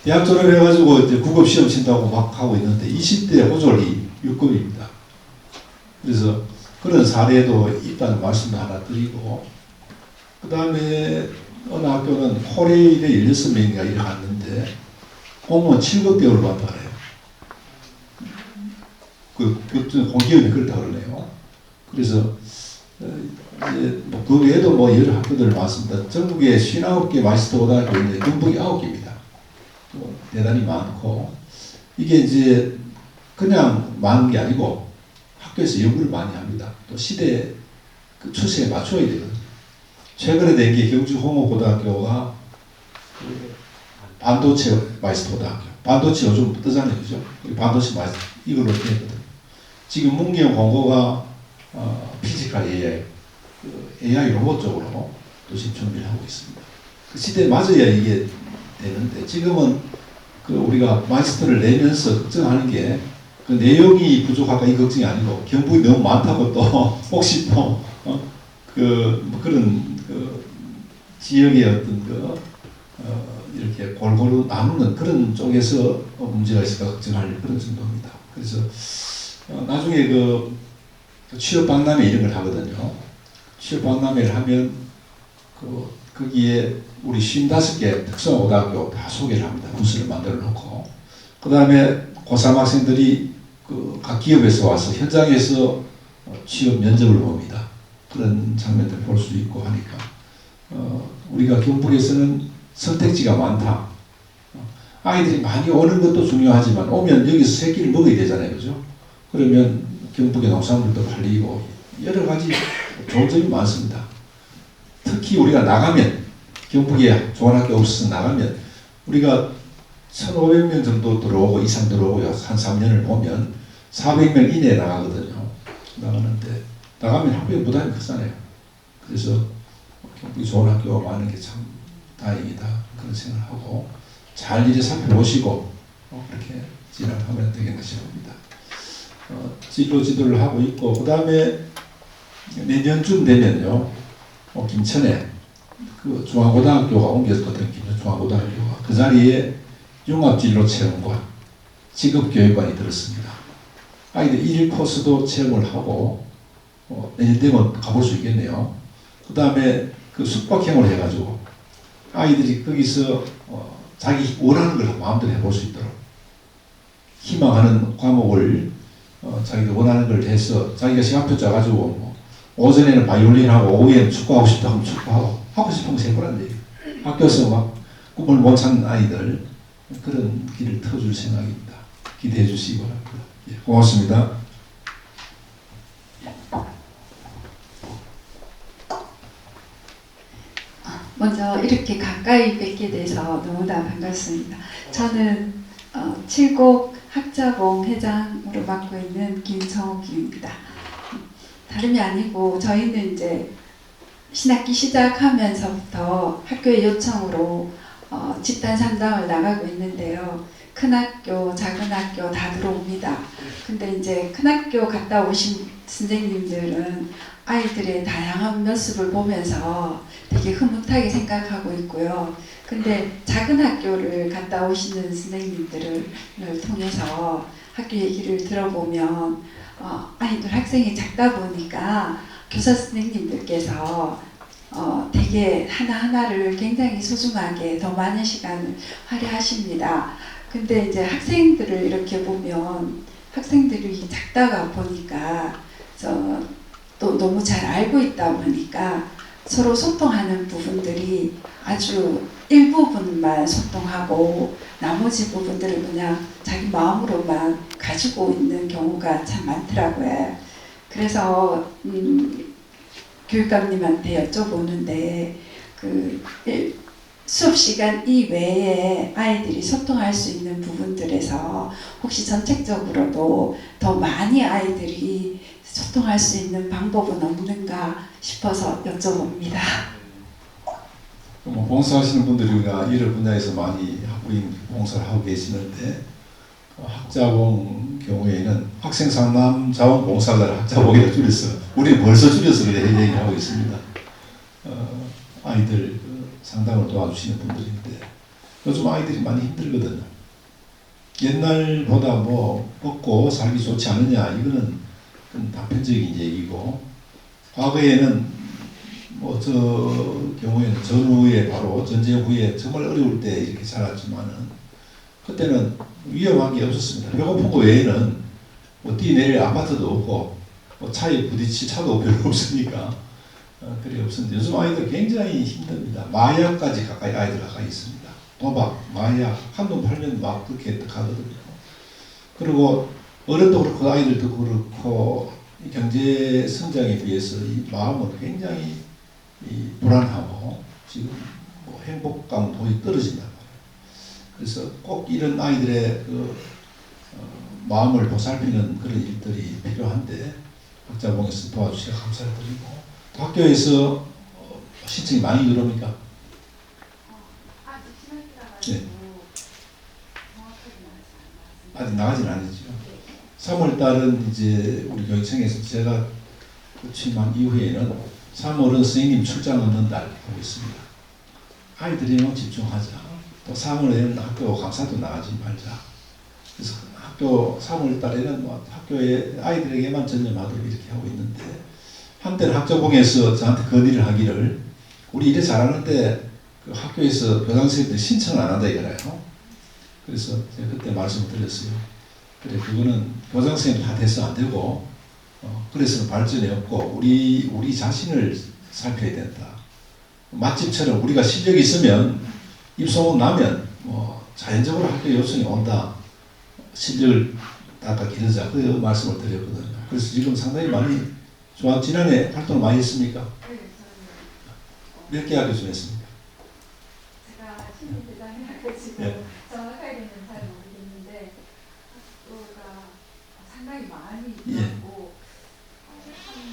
[SPEAKER 3] 대학 졸업해가지고 이제 9급 시험 친다고 막 하고 있는데 20대 호졸이 6급입니다. 그래서 그런 사례도 있다는 말씀도 하나 드리고 그 다음에 어느 학교는 호레일에 16명인가 이렇게 갔는데 공무원 7급 대우를 받다 그래요. 공기업이 그렇다 그러네요. 그래서 이제 그 외에도 여러 학교들 많습니다. 전국에 59개 마이스터 고등학교 있는데 경북이 9개입니다. 대단히 많고 이게 이제 그냥 많은 게 아니고 학교에서 연구를 많이 합니다. 또 시대 그 추세에 맞춰야 되거든요. 최근에 된 게 경주 홍호고등학교가 반도체 마이스터 고등학교. 반도체 요즘 뜨잖아요, 그죠? 반도체 마이스터 이걸로 했거든요. 지금 문경 공고가 피지컬 AI, AI 로봇 쪽으로 또 지금 준비를 하고 있습니다. 그 시대에 맞아야 이게 되는데 지금은 우리가 마이스터를 내면서 걱정하는 게 그 내용이 부족할까 이 걱정이 아니고 경북이 너무 많다고 또 혹시 또 그런 지역의 어떤 이렇게 골고루 나누는 그런 쪽에서 문제가 있을까 걱정할 그런 정도입니다. 그래서 나중에 취업 박람회 이런 걸 하거든요. 취업 박람회를 하면 거기에 우리 55개 특성고등학교 다 소개를 합니다. 부스를 만들어 놓고 그 다음에 고3 학생들이 각 기업에서 와서 현장에서 취업 면접을 봅니다. 그런 장면들 볼 수 있고 하니까 우리가 경북에서는 선택지가 많다. 아이들이 많이 오는 것도 중요하지만 오면 여기서 새끼를 먹어야 되잖아요. 그죠? 그러면 경북의 농산물도 팔리고 여러 가지 좋은 점이 많습니다. 특히 우리가 나가면 경북에 좋은 학교 없어서 나가면 우리가 1,500명 정도 들어오고 이상 들어오고요. 한 3년을 보면 400명 이내에 나가거든요. 나가는데 나가면 학교에 부담이 크잖아요. 그래서 경북이 좋은 학교가 많은 게 참 다행이다 그런 생각을 하고 잘 이제 살펴보시고 그렇게 진행하면 되겠나 싶습니다. 진로 지도를 하고 있고 그 다음에 내년쯤 되면요 김천에 중앙고등학교가 옮겼거든요. 김천 중앙고등학교가 그 자리에 융합진로 체험관 직업교육관이 들었습니다. 아이들 1일 코스도 체험을 하고 내년 되면 가볼 수 있겠네요. 그 다음에 그 숙박형을 해가지고 아이들이 거기서 자기 원하는 걸 마음대로 해볼 수 있도록 희망하는 과목을 자기가 원하는 걸 해서 자기가 시간표 짜가지고 오전에는 바이올린하고 오후에는 축구하고 싶다 하면 축구하고 하고 싶은 거 해보란 얘기예요. 학교에서 막 꿈을 못 찾는 아이들 그런 길을 터줄 생각입니다. 기대해 주시기 바랍니다. 예, 고맙습니다.
[SPEAKER 8] 먼저 이렇게 가까이 뵙게 돼서 너무나 반갑습니다. 저는 칠곡 학자봉 회장으로 맡고 있는 김성욱입니다. 다름이 아니고 저희는 이제 신학기 시작하면서부터 학교의 요청으로 집단 상담을 나가고 있는데요. 큰 학교, 작은 학교 다 들어옵니다. 근데 이제 큰 학교 갔다 오신 선생님들은 아이들의 다양한 모습을 보면서 되게 흐뭇하게 생각하고 있고요. 근데 작은 학교를 갔다 오시는 선생님들을 통해서 학교 얘기를 들어보면 아이들 학생이 작다 보니까 교사 선생님들께서 되게 하나하나를 굉장히 소중하게 더 많은 시간을 할애하십니다. 근데 이제 학생들을 이렇게 보면 학생들이 작다가 보니까 또 너무 잘 알고 있다 보니까 서로 소통하는 부분들이 아주 일부분만 소통하고 나머지 부분들을 그냥 자기 마음으로만 가지고 있는 경우가 참 많더라고요. 그래서 교육감님한테 여쭤보는데 수업 시간 이외에 아이들이 소통할 수 있는 부분들에서 혹시 전체적으로도 더 많이 아이들이 소통할 수 있는 방법은 없는가 싶어서 여쭤봅니다.
[SPEAKER 3] 봉사하시는 분들이 우리가 이런 분야에서 많이 학부인 봉사를 하고 계시는데 학자봉 경우에는 학생 상담 자원 봉사를 학자봉이라 줄여서 우리 벌써 줄여서 그래 얘기를 하고 있습니다. 아이들 상담을 도와주시는 분들인데 요즘 아이들이 많이 힘들거든요. 옛날보다 먹고 살기 좋지 않느냐 이거는 단편적인 얘기고 과거에는 저 경우에는 전후에 바로 전쟁 후에 정말 어려울 때 이렇게 자랐지만은 그때는 위험한 게 없었습니다. 배고픈 거 외에는 뛰내릴 아파트도 없고 차에 부딪힐 차도 별로 없으니까 그래 없었는데 요즘 아이들 굉장히 힘듭니다. 마약까지 아이들 가까이 있습니다. 도박, 마약 한돈 팔면 막 그렇게 가거든요. 그리고 어른도 그렇고 아이들도 그렇고 경제 성장에 비해서 이 마음은 굉장히 불안하고 지금 행복감은 거의 떨어진단 말이에요. 그래서 꼭 이런 아이들의 마음을 보살피는 그런 일들이 필요한데 학자봉에서 도와주시면 감사드리고 학교에서 신청이 많이 들어옵니까? 네. 아직 나가진 않았죠. 3월 달은 이제 우리 교육청에서 제가 취임한 이후에는 3월은 선생님 출장 없는 달 하고 있습니다. 아이들에만 집중하자. 또 3월에는 학교 강사도 나가지 말자. 그래서 학교 3월 달에는 학교에 아이들에게만 전념하도록 이렇게 하고 있는데 한때는 학자봉에서 저한테 건의를 하기를 우리 이래 잘하는데 그 학교에서 교장선생님들 신청을 안 한다 이거라요. 그래서 제가 그때 말씀을 드렸어요. 그래 그거는 교장선생님 다 돼서 안 되고 그래서는 발전이 없고 우리 자신을 살펴야 된다. 맛집처럼 우리가 실력이 있으면 입소문 나면 자연적으로 학교 요청이 온다. 실력을 닦아 기르자. 그 말씀을 드렸거든요. 그래서 지금 상당히 많이 지난해 활동을 많이 했습니까?
[SPEAKER 8] 네,
[SPEAKER 3] 몇 개 학교 좀 했습니까?
[SPEAKER 8] 제가 신입대장이라가지고
[SPEAKER 3] 네.
[SPEAKER 8] 정확하게는 잘 모르겠는데 학교가 상당히 많이
[SPEAKER 3] 예.
[SPEAKER 8] 있고 한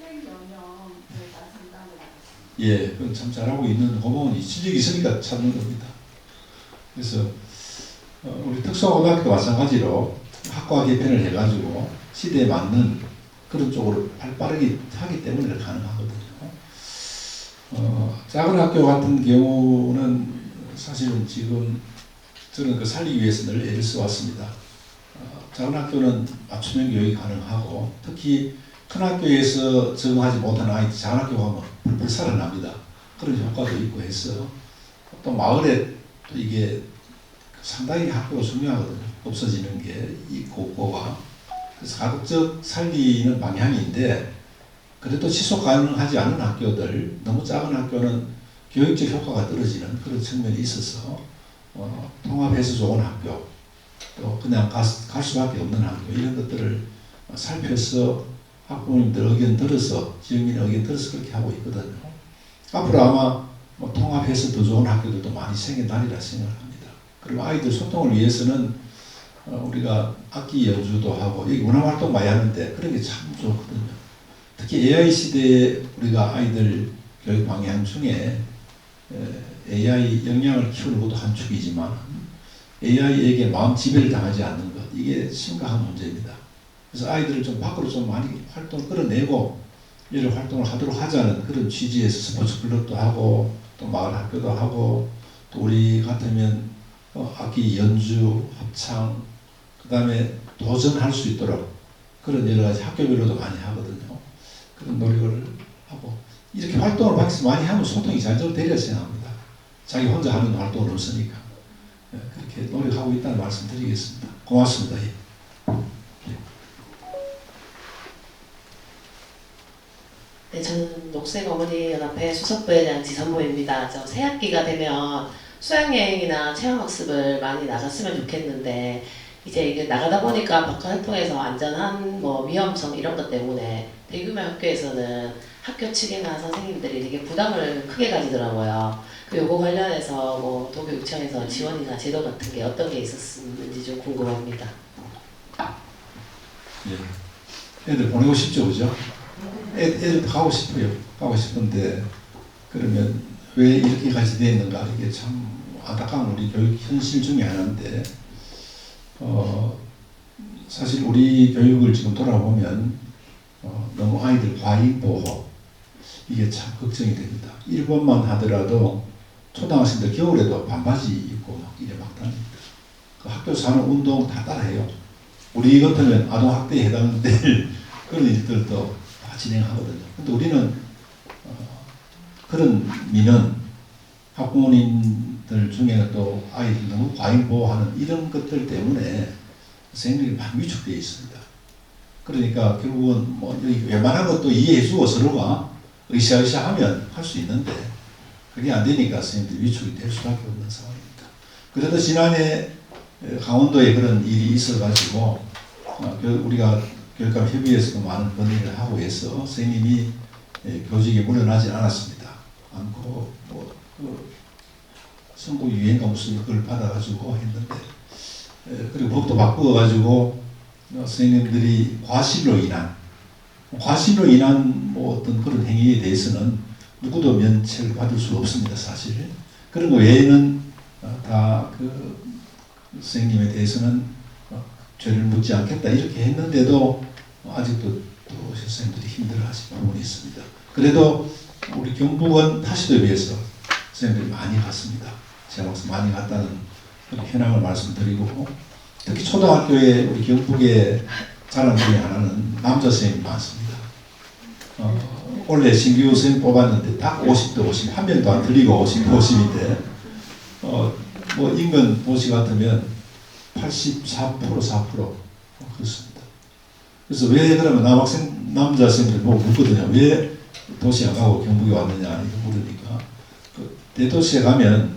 [SPEAKER 8] 800여 명을 다 상담을 하겠습니다.
[SPEAKER 3] 예, 그건 참 잘하고 있는 고모는 실력이 있으니까 찾는 겁니다. 그래서 우리 특성고등학교도 마찬가지로 학과 개편을 해가지고 시대에 맞는 그런 쪽으로 발빠르게 하기 때문에 가능하거든요. 작은 학교 같은 경우는 사실은 지금 저는 그 살리기 위해서 늘 애를 써왔습니다. 작은 학교는 맞춤형 교육이 가능하고 특히 큰 학교에서 적응하지 못하는 아이들 작은 학교 가면 불불 살아납니다. 그런 효과도 있고 해서 또 마을에 또 이게 상당히 학교가 중요하거든요. 없어지는 게 이 고가. 그래서 가급적 살리는 방향인데 그래도 지속 가능하지 않은 학교들, 너무 작은 학교는 교육적 효과가 떨어지는 그런 측면이 있어서 통합해서 좋은 학교, 또 그냥 갈 수밖에 없는 학교 이런 것들을 살펴서 학부모님들 의견 들어서 지역민 의견 들어서 그렇게 하고 있거든요. 앞으로 아마 통합해서 더 좋은 학교들도 많이 생겨나리라 생각합니다. 그리고 아이들 소통을 위해서는 우리가 악기 연주도 하고 여기 문화활동 많이 하는데 그런 게 참 좋거든요. 특히 AI 시대에 우리가 아이들 교육 방향 중에 AI 역량을 키우는 것도 한 축이지만 AI에게 마음 지배를 당하지 않는 것 이게 심각한 문제입니다. 그래서 아이들을 좀 밖으로 좀 많이 활동을 끌어내고 이런 활동을 하도록 하자는 그런 취지에서 스포츠 클럽도 하고 또 마을 학교도 하고 또 우리 같으면 악기 연주, 합창 그 다음에 도전할 수 있도록 그런 여러 가지 학교별로도 많이 하거든요. 그런 노력을 하고 이렇게 활동을 밖에서 많이 하면 소통이 잘 되리라 생각합니다. 자기 혼자 하는 활동은 없으니까 그렇게 노력하고 있다는 말씀 드리겠습니다. 고맙습니다. 예.
[SPEAKER 9] 네, 저는 녹색어머니연합회 수석부에 대한 지선모입니다. 저 새학기가 되면 수학여행이나 체험학습을 많이 나갔으면 좋겠는데 이제 이게 나가다 보니까 바깥 활동에서 안전한 위험성 이런 것 때문에 대규모 학교에서는 학교 측이나 선생님들이 되게 부담을 크게 가지더라고요. 요거 관련해서 도교육청에서 지원이나 제도 같은 게 어떤 게 있었는지 좀 궁금합니다.
[SPEAKER 3] 예. 애들 보내고 싶죠, 그죠? 애들도 가고 싶어요. 가고 싶은데 그러면 왜 이렇게까지 되어 있는가 이게 참 안타까운 우리 교육 현실 중에 하나인데 사실 우리 교육을 지금 돌아보면 너무 아이들 과잉 보호 이게 참 걱정이 됩니다. 일본만 하더라도 초등학생들 겨울에도 반바지 입고 막 이래 막 다닙니다. 그 학교에서 하는 운동 다 따라해요. 우리 같으면 아동학대에 해당될 그런 일들도 다 진행하거든요. 근데 우리는 그런 민원 학부모님들 중에 또 아이들 너무 과잉 보호하는 이런 것들 때문에 선생님들이 많이 위축되어 있습니다. 그러니까 결국은 여기 웬만한 것도 이해해주고 서로가 으쌰으쌰 하면 할 수 있는데 그게 안 되니까 선생님들이 위축이 될 수밖에 없는 상황입니다. 그래도 지난해 강원도에 그런 일이 있어가지고 우리가 교육감 협의회에서도 많은 건의를 하고 해서 선생님이 교직에 물러나지 않았습니다. 않고 선거 유엔가 무슨 그걸 받아가지고 했는데 그리고 법도 바꾸어가지고 선생님들이 과실로 인한 어떤 그런 행위에 대해서는 누구도 면책을 받을 수 없습니다. 사실 그런 거 외에는 다 그 선생님에 대해서는 죄를 묻지 않겠다 이렇게 했는데도 아직도 또 선생님들이 힘들어하시는 부분이 있습니다. 그래도 우리 경북은 타시도에 비해서 선생님들이 많이 갔습니다. 제가 봐서 많이 갔다는 현황을 말씀드리고 특히 초등학교에 우리 경북의 자랑 중에 하나는 남자 선생님이 많습니다. 원래 신규 선생님 뽑았는데 딱 50대 50, 한 명도 안 틀리고 50대 50인데 인근 도시 같으면 84% 그렇습니다. 그래서 왜 그러면 남자 선생님들 보고 묻거든요. 왜 도시 안 가고 경북에 왔느냐 이렇게 물으니까 대도시에 가면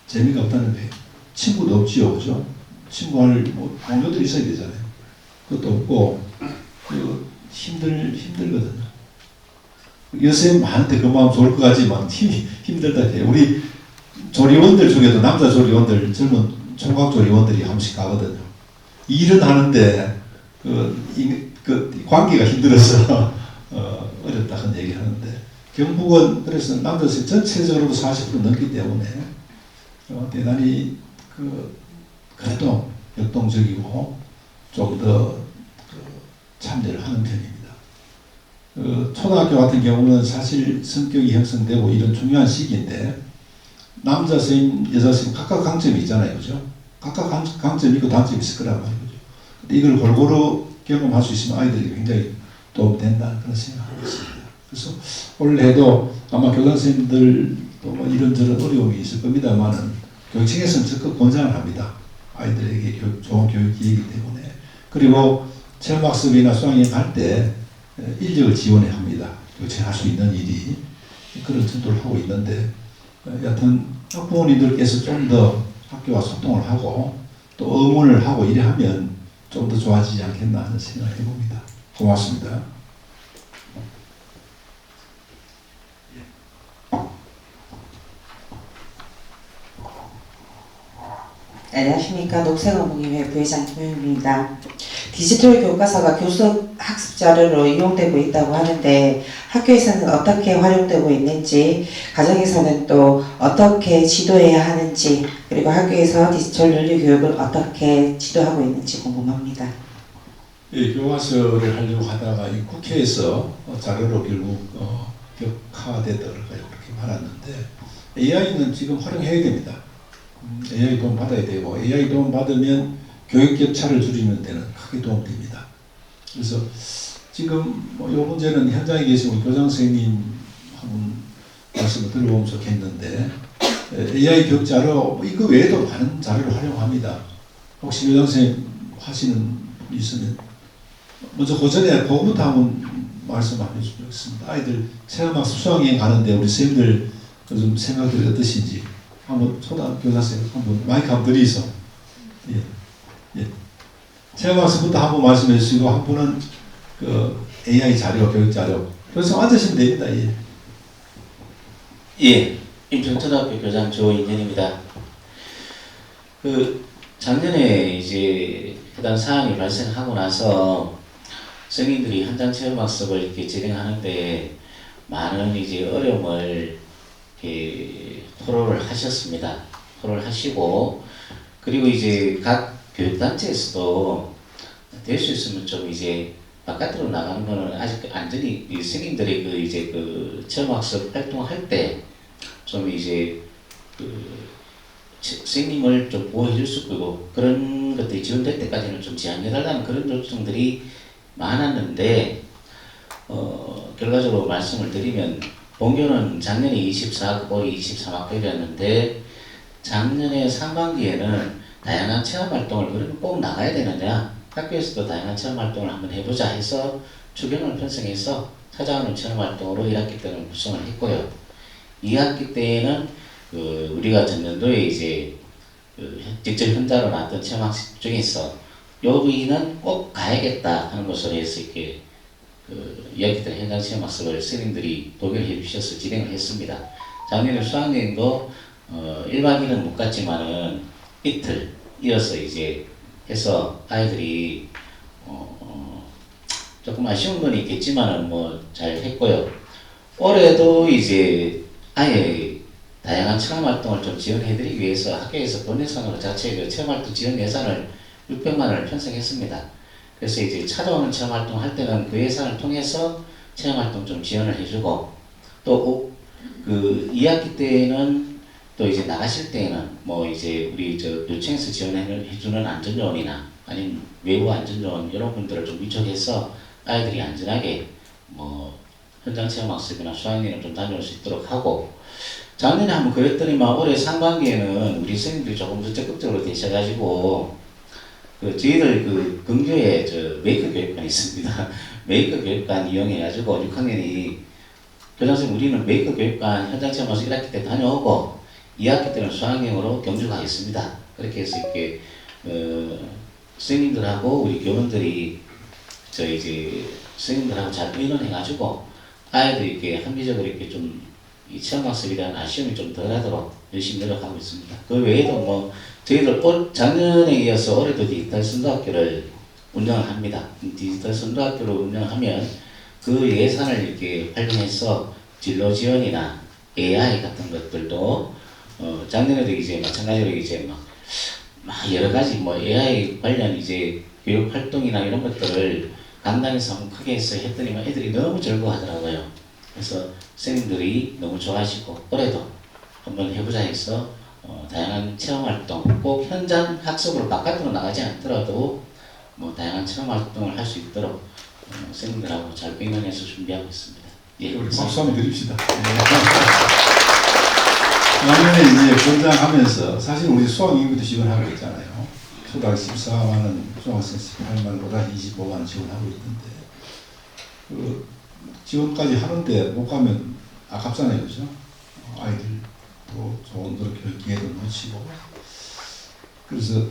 [SPEAKER 3] 재미가 없다는 거예요. 친구도 없지요, 그죠? 친구할 동료들이 있어야 되잖아요. 그것도 없고 힘들거든요. 여선생님 많은데 그 마음 좋을 것 같지만 힘들다 해요. 우리 조리원들 중에도 남자 조리원들 젊은 총각 조리원들이 한 번씩 가거든요. 일은 하는데 그 관계가 힘들어서 어렵다 그런 얘기 하는데 경북은 그래서 남자 선생님 전체적으로 40% 넘기 때문에 대단히 그래도 역동적이고 좀 더 참여를 하는 편입니다. 초등학교 같은 경우는 사실 성격이 형성되고 이런 중요한 시기인데 남자 선생님, 여자 선생님 각각 강점이 있잖아요, 그죠? 각각 강점이 있고 단점이 있을 거란 말이죠. 근데 이걸 골고루 경험할 수 있으면 아이들이 굉장히 도움된다는 그런 생각을 하고 있습니다. 그래서 올해도 아마 교장 선생님들도 뭐 이런저런 어려움이 있을 겁니다만은 교육청에서는 적극 권장을 합니다. 아이들에게 좋은 교육이기 때문에. 그리고 체험학습이나 수학여행 갈 때 인력을 지원해야 합니다. 교육청이 할 수 있는 일이 그런 전도를 하고 있는데 여하튼 학부모님들께서 좀 더 학교와 소통을 하고 또 의문을 하고 이래 하면 좀 더 좋아지지 않겠나 하는 생각을 해봅니다. 고맙습니다.
[SPEAKER 10] 안녕하십니까. 녹색어묵이회 부회장 김효입니다. 디지털 교과서가 교수 학습 자료로 이용되고 있다고 하는데 학교에서는 어떻게 활용되고 있는지, 가정에서는 또 어떻게 지도해야 하는지, 그리고 학교에서 디지털 윤리 교육을 어떻게 지도하고 있는지 궁금합니다.
[SPEAKER 3] 이 교과서를 하려고 하다가 이 국회에서 자료로 결국 격화되더라고요. 그렇게 말았는데 AI는 지금 활용해야 됩니다. AI 도움 받아야 되고 AI 도움 받으면 교육 격차를 줄이는 데는 크게 도움됩니다. 그래서 지금 이 문제는 현장에 계신 우리 교장 선생님 한번 말씀을 들어보면 좋겠는데 AI 교육 자료 이거 외에도 많은 자료를 활용합니다. 혹시 교장 선생님 하시는 분이 있으면 먼저 그 전에 그거부터 한번 말씀 한번 해주시면 좋겠습니다. 아이들 체험학습 수학여행 가는데 우리 선생님들 좀 생각들이 어떠신지 한번 교사 선생님 한번 마이크 한번 드리소. 예. 체험학습부터 한번 말씀해 주시고 한 분은 그 AI 자료, 교육 자료. 교수님 앉으시면 됩니다. 예.
[SPEAKER 11] 예, 인천초등학교 교장 조인현입니다. 작년에 이제 해당 사안이 발생하고 나서 성인들이 현장 체험학습을 이렇게 진행하는데 많은 이제 어려움을 이렇게 토로를 하셨습니다. 토로를 하시고, 그리고 이제 각 교육단체에서도 될 수 있으면 좀 이제 바깥으로 나가는 거는 아직 안전히 이 성인들이 이제 체험학습 활동할 때 좀 이제 선생님을 좀 보호해 줄 수 있고 그런 것들이 지원될 때까지는 좀 지양해달라는 그런 요청들이 많았는데 결과적으로 말씀을 드리면 본교는 작년에 24학급, 올해 23학급이었는데 작년에 상반기에는 다양한 체험활동을 그러면 꼭 나가야 되느냐, 학교에서도 다양한 체험활동을 한번 해보자 해서 추경을 편성해서 찾아오는 체험활동으로 1학기 때는 구성을 했고요. 2학기 때에는 우리가 전년도에 이제 직접 현장으로 나왔던 체험학습 중에서 여기는 꼭 가야겠다 하는 것으로 해서 이렇게 이야기 때는 현장 체험학습을 선생님들이 도결해 주셔서 진행을 했습니다. 작년에 수학여행도 1박 2일은 못 갔지만은 이틀 이어서 이제 해서 아이들이 조금 아쉬운 건 있겠지만은 뭐 잘 했고요. 올해도 이제 아예 다양한 체험활동을 좀 지원해드리기 위해서 학교에서 본 예산으로 자체 체험활동 지원 예산을 600만 원을 편성했습니다. 그래서 이제 찾아오는 체험활동 할 때는 그 예산을 통해서 체험활동 좀 지원을 해주고, 또 2학기 때는 또 이제 나가실 때에는 뭐 이제 우리 요청에서 지원해주는 안전요원이나 아니면 외부 안전요원 이런 분들을 좀 위촉해서 아이들이 안전하게 뭐 현장 체험학습이나 수학여행을 좀 다녀올 수 있도록 하고, 작년에 한번 그랬더니만 올해 상반기에는 우리 선생님들이 조금 더 적극적으로 되셔가지고 저희들 근교에 메이커 교육관이 있습니다. 메이커 교육관 이용해가지고 6학년이 교장선생님 우리는 메이커 교육관 현장 체험학습 1학기 때 다녀오고 2학기 때는 수학여행으로 경주 가겠습니다. 그렇게 해서 이렇게 선생님들하고 우리 교원들이 이제 선생님들하고 잘 의논해가지고 아이들이 이렇게 합리적으로 이렇게 좀 이 체험학습에 대한 아쉬움이 좀 덜하도록 열심히 노력하고 있습니다. 그 외에도 뭐 저희들 작년에 이어서 올해도 디지털 선도학교를 운영을 합니다. 디지털 선도학교를 운영하면 그 예산을 이렇게 활용해서 진로 지원이나 AI 같은 것들도 작년에도 이제 마찬가지로 이제 막 여러 가지 뭐 AI 관련 이제 교육 활동이나 이런 것들을 강당에서 한번 크게 해서 했더니만 애들이 너무 즐거워하더라고요. 그래서 선생님들이 너무 좋아하시고 올해도 한번 해보자 해서 다양한 체험 활동, 꼭 현장 학습으로 바깥으로 나가지 않더라도 뭐 다양한 체험 활동을 할 수 있도록 선생님들하고 잘 병행해서 준비하고 있습니다. 예,
[SPEAKER 3] 우리 박수 한번 드립시다. 작년에 이제 권장하면서 사실 우리 수학인구도 지원하고 있잖아요. 초등 14만 원, 중학생 18만 원, 고등학생 25만 원 지원하고 있는데 그 지원까지 하는데 못 가면 아깝잖아요, 그죠? 아이들도 좋은 그런 교육 기회도 놓치고. 그래서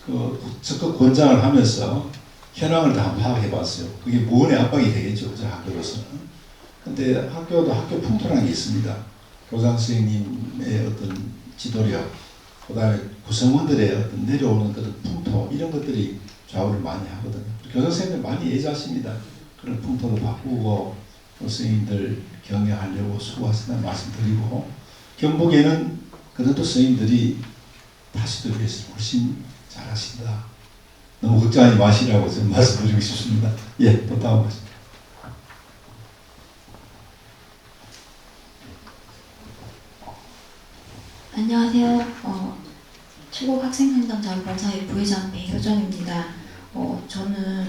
[SPEAKER 3] 그 적극 권장을 하면서 현황을 다 파악해봤어요. 그게 무언의 압박이 되겠죠, 그죠? 학교로서는. 근데 학교도 학교 풍토라는 게 있습니다. 교장 선생님의 어떤 지도력, 그 다음에 구성원들의 어떤 내려오는 그런 풍토, 이런 것들이 좌우를 많이 하거든요. 교장 선생님들 많이 애자하십니다. 그런 풍토도 바꾸고, 선생님들 격려하려고 수고하신다는 말씀 드리고, 경북에는 그래도 선생님들이 다시도 위해서 훨씬 잘하신다. 너무 걱정하지 마시라고 좀 말씀드리고 싶습니다. 예, 또 다음 말씀.
[SPEAKER 12] 안녕하세요. 칠곡학생행정자원봉사회 부회장 배효정입니다. 저는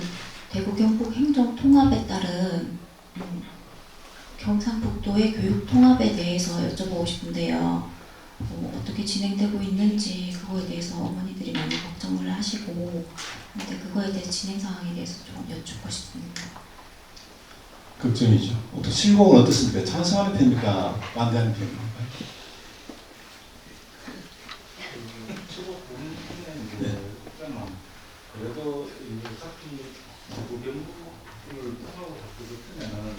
[SPEAKER 12] 대구 경북 행정통합에 따른 경상북도의 교육 통합에 대해서 여쭤보고 싶은데요. 어떻게 진행되고 있는지 그거에 대해서 어머니들이 많이 걱정을 하시고, 근데 그거에 대해서 진행 상황에 대해서 좀 여쭙고 싶습니다.
[SPEAKER 3] 걱정이죠. 또 실공은 어떻습니까? 찬성하는 편입니까? 반대하는 편입니까?
[SPEAKER 4] 그래도 어차피 경북을 통하고 자꾸 붙으면은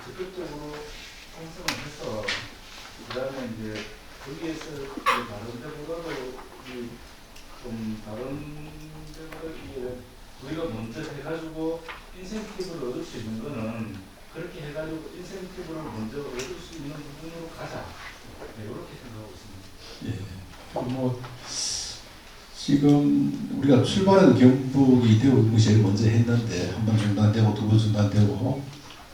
[SPEAKER 4] 적극적으로 찬성을 해서 그다음에 이제 거기에서 다른 데보다도 좀 다른 데보다 우리가 먼저 해가지고 인센티브를 얻을 수 있는 거는 그렇게 해가지고 인센티브를 먼저 얻을 수 있는 부분으로 가자. 네, 이렇게 생각하고 있습니다.
[SPEAKER 3] 예. 뭐 지금 우리가 출발은 경북이 대구가 제일 먼저 했는데 한 번 중단되고 두 번 중단되고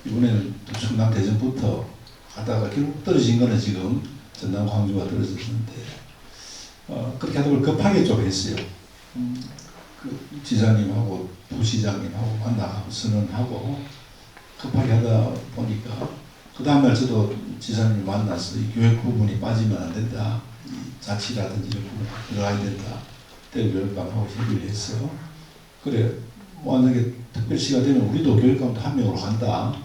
[SPEAKER 3] 이번에는 또 충남 대전부터 하다가 결국 떨어진 거는 지금 전남 광주가 떨어졌는데 그렇게 하다 보니 급하게 좀 했어요. 그 지사님하고 부시장님하고 만나고 선언하고 급하게 하다 보니까 그 다음날 저도 지사님을 만나서 이 교육 부분이 빠지면 안 된다. 이 자치라든지 이런 부분 들어가야 된다. 교육감하고 협의를 했어요. 그래, 만약에 특별시가 되면 우리도 교육감도 한 명으로 간다.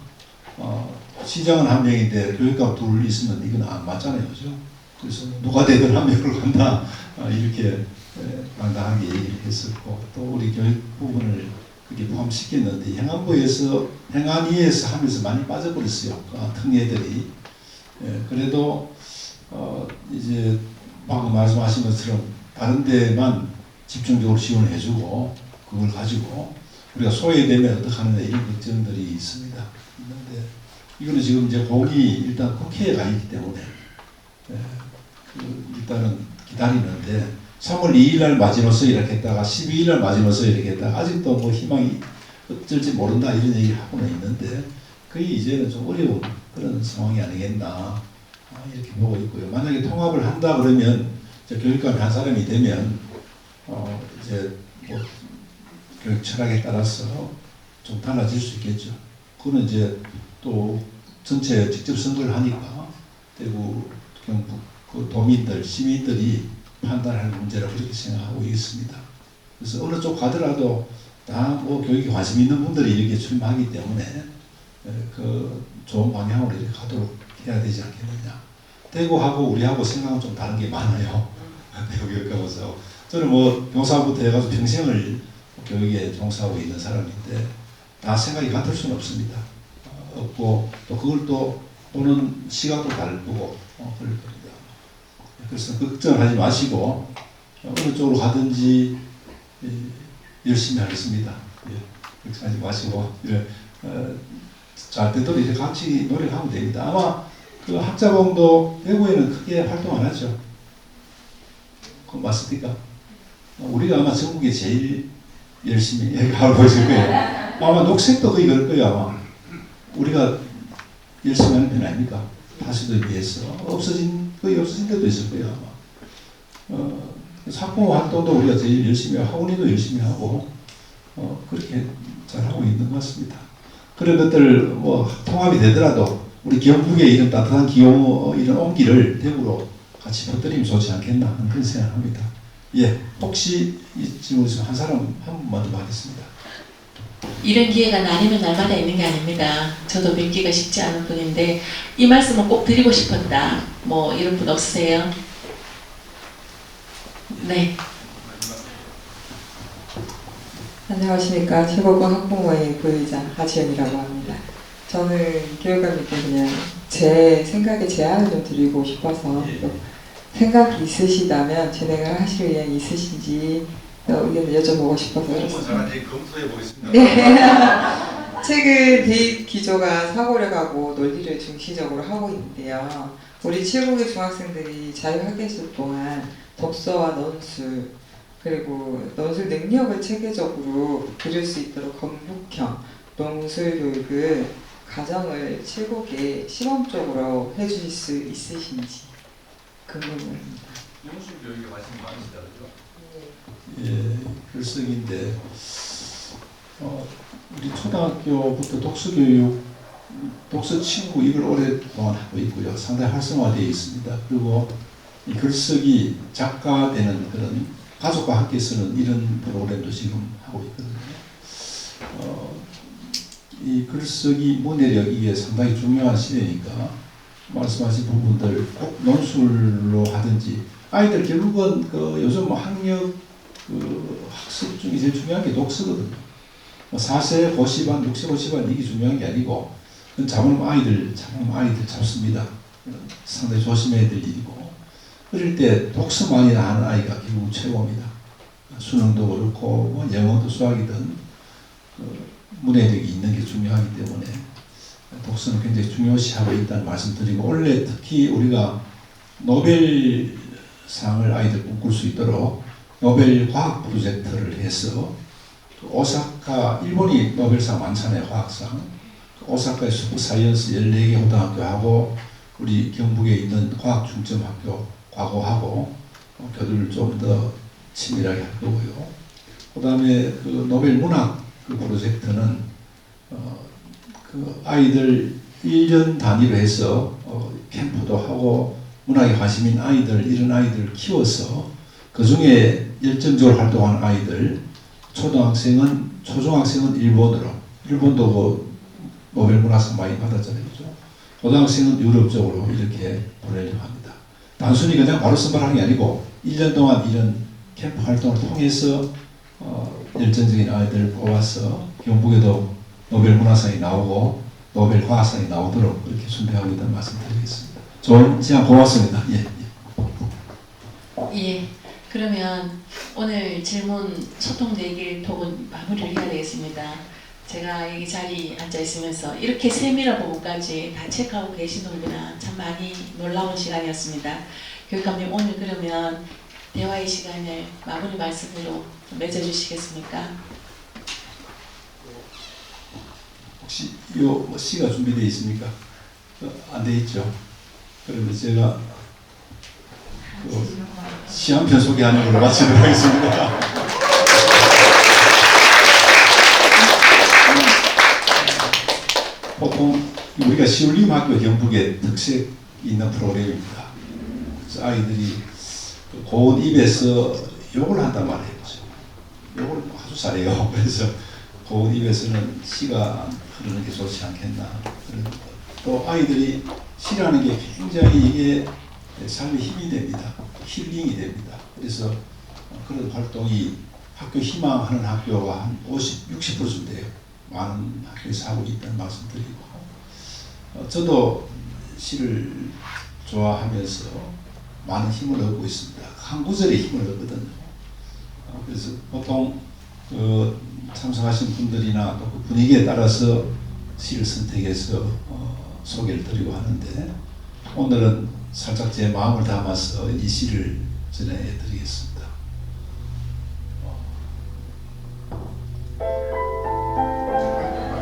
[SPEAKER 3] 시장은 한 명인데 교육감 둘 있으면 이건 안 맞잖아요, 그죠? 그래서 누가 되든 한 명으로 간다. 이렇게 당당하게 얘기를 했었고, 또 우리 교육 부분을 그게 포함시켰는데 행안위에서 하면서 많이 빠져버렸어요. 특례들이. 그래도 이제 방금 말씀하신 것처럼 다른 데만 집중적으로 지원해주고 그걸 가지고 우리가 소외되면 어떡하느냐 이런 걱정들이 있습니다. 있는데 이거는 지금 이제 공이 일단 국회에 가 있기 때문에 일단은 기다리는데 3월 2일 날 마지노서 이렇게 했다가 12일 날 마지노서 이렇게 했다가 아직도 뭐 희망이 어쩔지 모른다 이런 얘기를 하고는 있는데 거의 이제는 좀 어려운 그런 상황이 아니겠나 이렇게 보고 있고요. 만약에 통합을 한다 그러면 교육감이 한 사람이 되면 이제 뭐 교육 철학에 따라서 좀 달라질 수 있겠죠. 그거는 이제 또 전체 직접 선거를 하니까 대구 경북 그 도민들 시민들이 판단할 문제라고 그렇게 생각하고 있습니다. 그래서 어느 쪽 가더라도 다 뭐 교육에 관심 있는 분들이 이렇게 출마하기 때문에 그 좋은 방향으로 이렇게 가도록 해야 되지 않겠느냐. 대구하고 우리하고 생각은 좀 다른 게 많아요. 대구 교육감으로서 저는 뭐 교사부터 해가지고 평생을 교육에 종사하고 있는 사람인데 다 생각이 같을 수는 없습니다. 없고 또 그걸 또 보는 시각도 다르고 그럴 겁니다. 그래서 걱정하지 마시고 어느 쪽으로 가든지 열심히 하겠습니다. 걱정하지 마시고 잘 되도록 이제 같이 노력하면 됩니다. 아마 그 학자봉도 대구에는 크게 활동 안 하죠. 그건 맞습니까? 우리가 아마 전국에 제일 열심히 하고 있을 거예요. 아마 녹색도 거의 그럴 거예요. 아마 우리가 열심히 하는 편 아닙니까? 다시도 비해서 거의 없어진 데도 있을 거예요. 아마 그래서 학부모 활동도 우리가 제일 열심히 하고 학원이도 열심히 하고 그렇게 잘하고 있는 것 같습니다. 그런 것들 뭐 통합이 되더라도 우리 경북의 이런 따뜻한 기호 이런 온기를 대구로 같이 퍼뜨리면 좋지 않겠나 하는 그런 생각합니다. 예, 혹시 이 질문에서 한 사람 한 분만 더 하겠습니다.
[SPEAKER 1] 이런 기회가 날이면 날마다 있는 게 아닙니다. 저도 뵙기가 쉽지 않은 분인데 이 말씀을 꼭 드리고 싶었다. 뭐 이런 분 없으세요? 네.
[SPEAKER 13] 안녕하십니까. 최고급 학부모의 부의장 하지연이라고 합니다. 저는 교육감님께 그냥 제 생각에 제안을 좀 드리고 싶어서 생각이 있으시다면 진행을 하실 의향이 있으신지 의견을 여쭤보고 싶어서 그렇습니다.
[SPEAKER 7] 검토해 보겠습니다.
[SPEAKER 13] 네. 최근 대입 기조가 사고력하고 논리를 중시적으로 하고 있는데요. 우리 7국의 중학생들이 자유학예수 동안 독서와 논술 그리고 논술 능력을 체계적으로 기를 수 있도록 건북형 논술 교육을 가정을 7국에 시범적으로 해주실 수 있으신지 궁금합니다.
[SPEAKER 7] 논술 교육에 관심이 많으시다 그죠?
[SPEAKER 3] 예, 글쓰기인데 우리 초등학교부터 독서교육, 독서친구 이걸 오랫동안 하고 있고요. 상당히 활성화되어 있습니다. 그리고 이 글쓰기, 작가 되는 그런 가족과 함께 쓰는 이런 프로그램도 지금 하고 있거든요. 이 글쓰기 문해력 이게 상당히 중요한 시대니까 말씀하신 부분들 꼭 논술로 하든지 아이들 결국은 요즘 학력 학습 중에 제일 중요한 게 독서거든요. 4세 고시반, 6세 고시반 이게 중요한 게 아니고 그건 잡으면 아이들 잡습니다. 상당히 조심해야 될 일이고 어릴 때 독서만이 하는 아이가 결국 최고입니다. 수능도 그렇고 뭐 영어도 수학이든 문해력이 있는 게 중요하기 때문에 독서는 굉장히 중요시하고 있다는 말씀드리고 올해 특히 우리가 노벨상을 아이들 꿈꿀 수 있도록 노벨 과학 프로젝트를 해서 오사카, 일본이 노벨상 많잖아요. 과학상. 오사카의 슈퍼사이언스 14개 고등학교하고 우리 경북에 있는 과학중점학교 과거하고 교류를 좀 더 친밀하게 할 거고요. 그 다음에 그 노벨 문학 그 프로젝트는 그 아이들 1년 단위로 해서 캠프도 하고 문학에 관심 있는 아이들, 이런 아이들을 키워서 그 중에 열정적으로 활동하는 아이들, 초중학생은 일본으로, 일본도 그 노벨 문학상 많이 받았잖아요. 그죠? 고등학생은 유럽 쪽으로 이렇게 보내려고 합니다. 단순히 그냥 바로 선발하는 게 아니고 1년 동안 이런 캠프 활동을 통해서 열정적인 아이들을 뽑아서 경북에도 노벨 문학상이 나오고 노벨 과학상이 나오도록 그렇게 준비하고 있다는 말씀드리겠습니다. 좋은 제안 고맙습니다. 예.
[SPEAKER 1] 예. 그러면 오늘 질문 소통 대길 톡은 마무리를 해야 되겠습니다. 제가 이 자리에 앉아 있으면서 이렇게 세밀한 부분까지 다 체크하고 계시는구나 참 많이 놀라운 시간이었습니다. 교육감님 오늘 그러면 대화의 시간을 마무리 말씀으로 맺어주시겠습니까?
[SPEAKER 3] 혹시 요 시가 준비되어 있습니까? 안 돼 있죠. 그러면 제가 시 한 편 소개하는 걸로 마치도록 하겠습니다. 보통 우리가 시울림학교 경북의 특색 있는 프로그램입니다. 그래서 아이들이 고운 입에서 욕을 한단 말이에요. 욕을 아주 잘해요. 그래서 고운 입에서는 시가 흐르는 게 좋지 않겠나. 또 아이들이 시라는 게 굉장히 이게 삶의 힘이 됩니다. 힐링이 됩니다. 그래서 그런 활동이 학교 희망하는 학교가 한 60%쯤 돼요. 많은 학교에서 하고 있다는 말씀드리고 저도 시를 좋아하면서 많은 힘을 얻고 있습니다. 한 구절의 힘을 얻거든요. 그래서 보통 참석하신 분들이나 또 그 분위기에 따라서 시를 선택해서 소개를 드리고 하는데 오늘은 살짝 제 마음을 담아서 이 시를 전해드리겠습니다.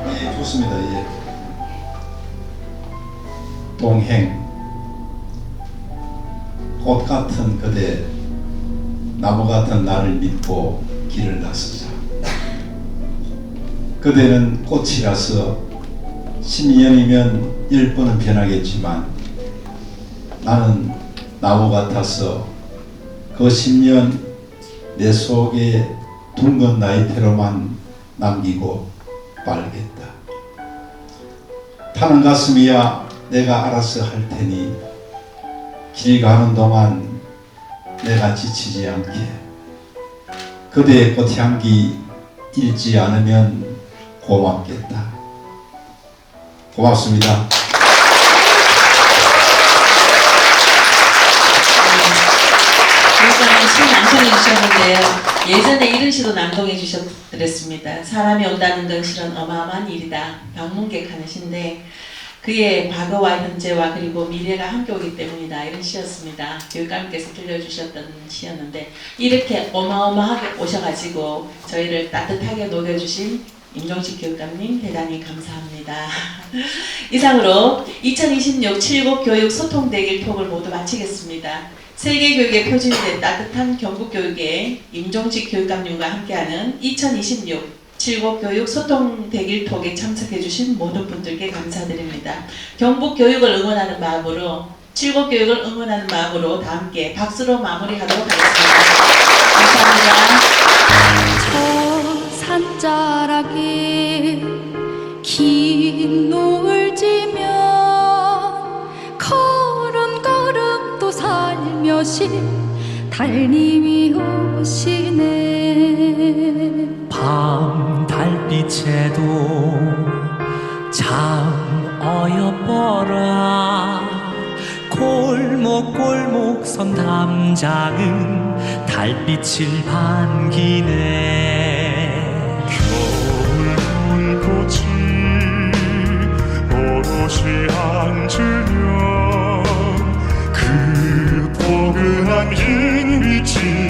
[SPEAKER 3] 예, 좋습니다. 예. 동행 꽃 같은 그대 나무 같은 나를 믿고 길을 나서자. 그대는 꽃이라서 10년이면 10번은 변하겠지만 나는 나무 같아서 그 10년 내 속에 둥근 나이테로만 남기고 빨겠다. 타는 가슴이야 내가 알아서 할 테니 길 가는 동안 내가 지치지 않게 그대의 꽃향기 잃지 않으면 고맙겠다. 고맙습니다.
[SPEAKER 1] 교육감님 시 낭송해 주셨는데요. 예전에 이런 시도 낭송해 주셨더랬습니다. 사람이 온다는 건 실은 어마어마한 일이다. 방문객 하는 시인데 그의 과거와 현재와 그리고 미래가 함께 오기 때문이다. 이런 시였습니다. 교육감님께서 들려주셨던 시였는데 이렇게 어마어마하게 오셔가지고 저희를 따뜻하게 녹여주신 임종식 교육감님 대단히 감사합니다. 이상으로 2026 7국 교육 소통 대길 톡을 모두 마치겠습니다. 세계교육의 표준이 된 따뜻한 경북교육의 임종식 교육감님과 함께하는 2026 7국 교육 소통 대길 톡에 참석해주신 모든 분들께 감사드립니다. 경북 교육을 응원하는 마음으로 7국 교육을 응원하는 마음으로 다 함께 박수로 마무리하도록 하겠습니다. 감사합니다.
[SPEAKER 14] 저 산자락에 긴 노을 지면 걸음걸음 또 살며시 달님이 오시네.
[SPEAKER 15] 밤 달빛에도 참 어여뻐라. 골목골목 선 담장은 달빛을 반기네.
[SPEAKER 16] 겨울 꽃이 오롯이 앉으면 그 포근한 흰 빛이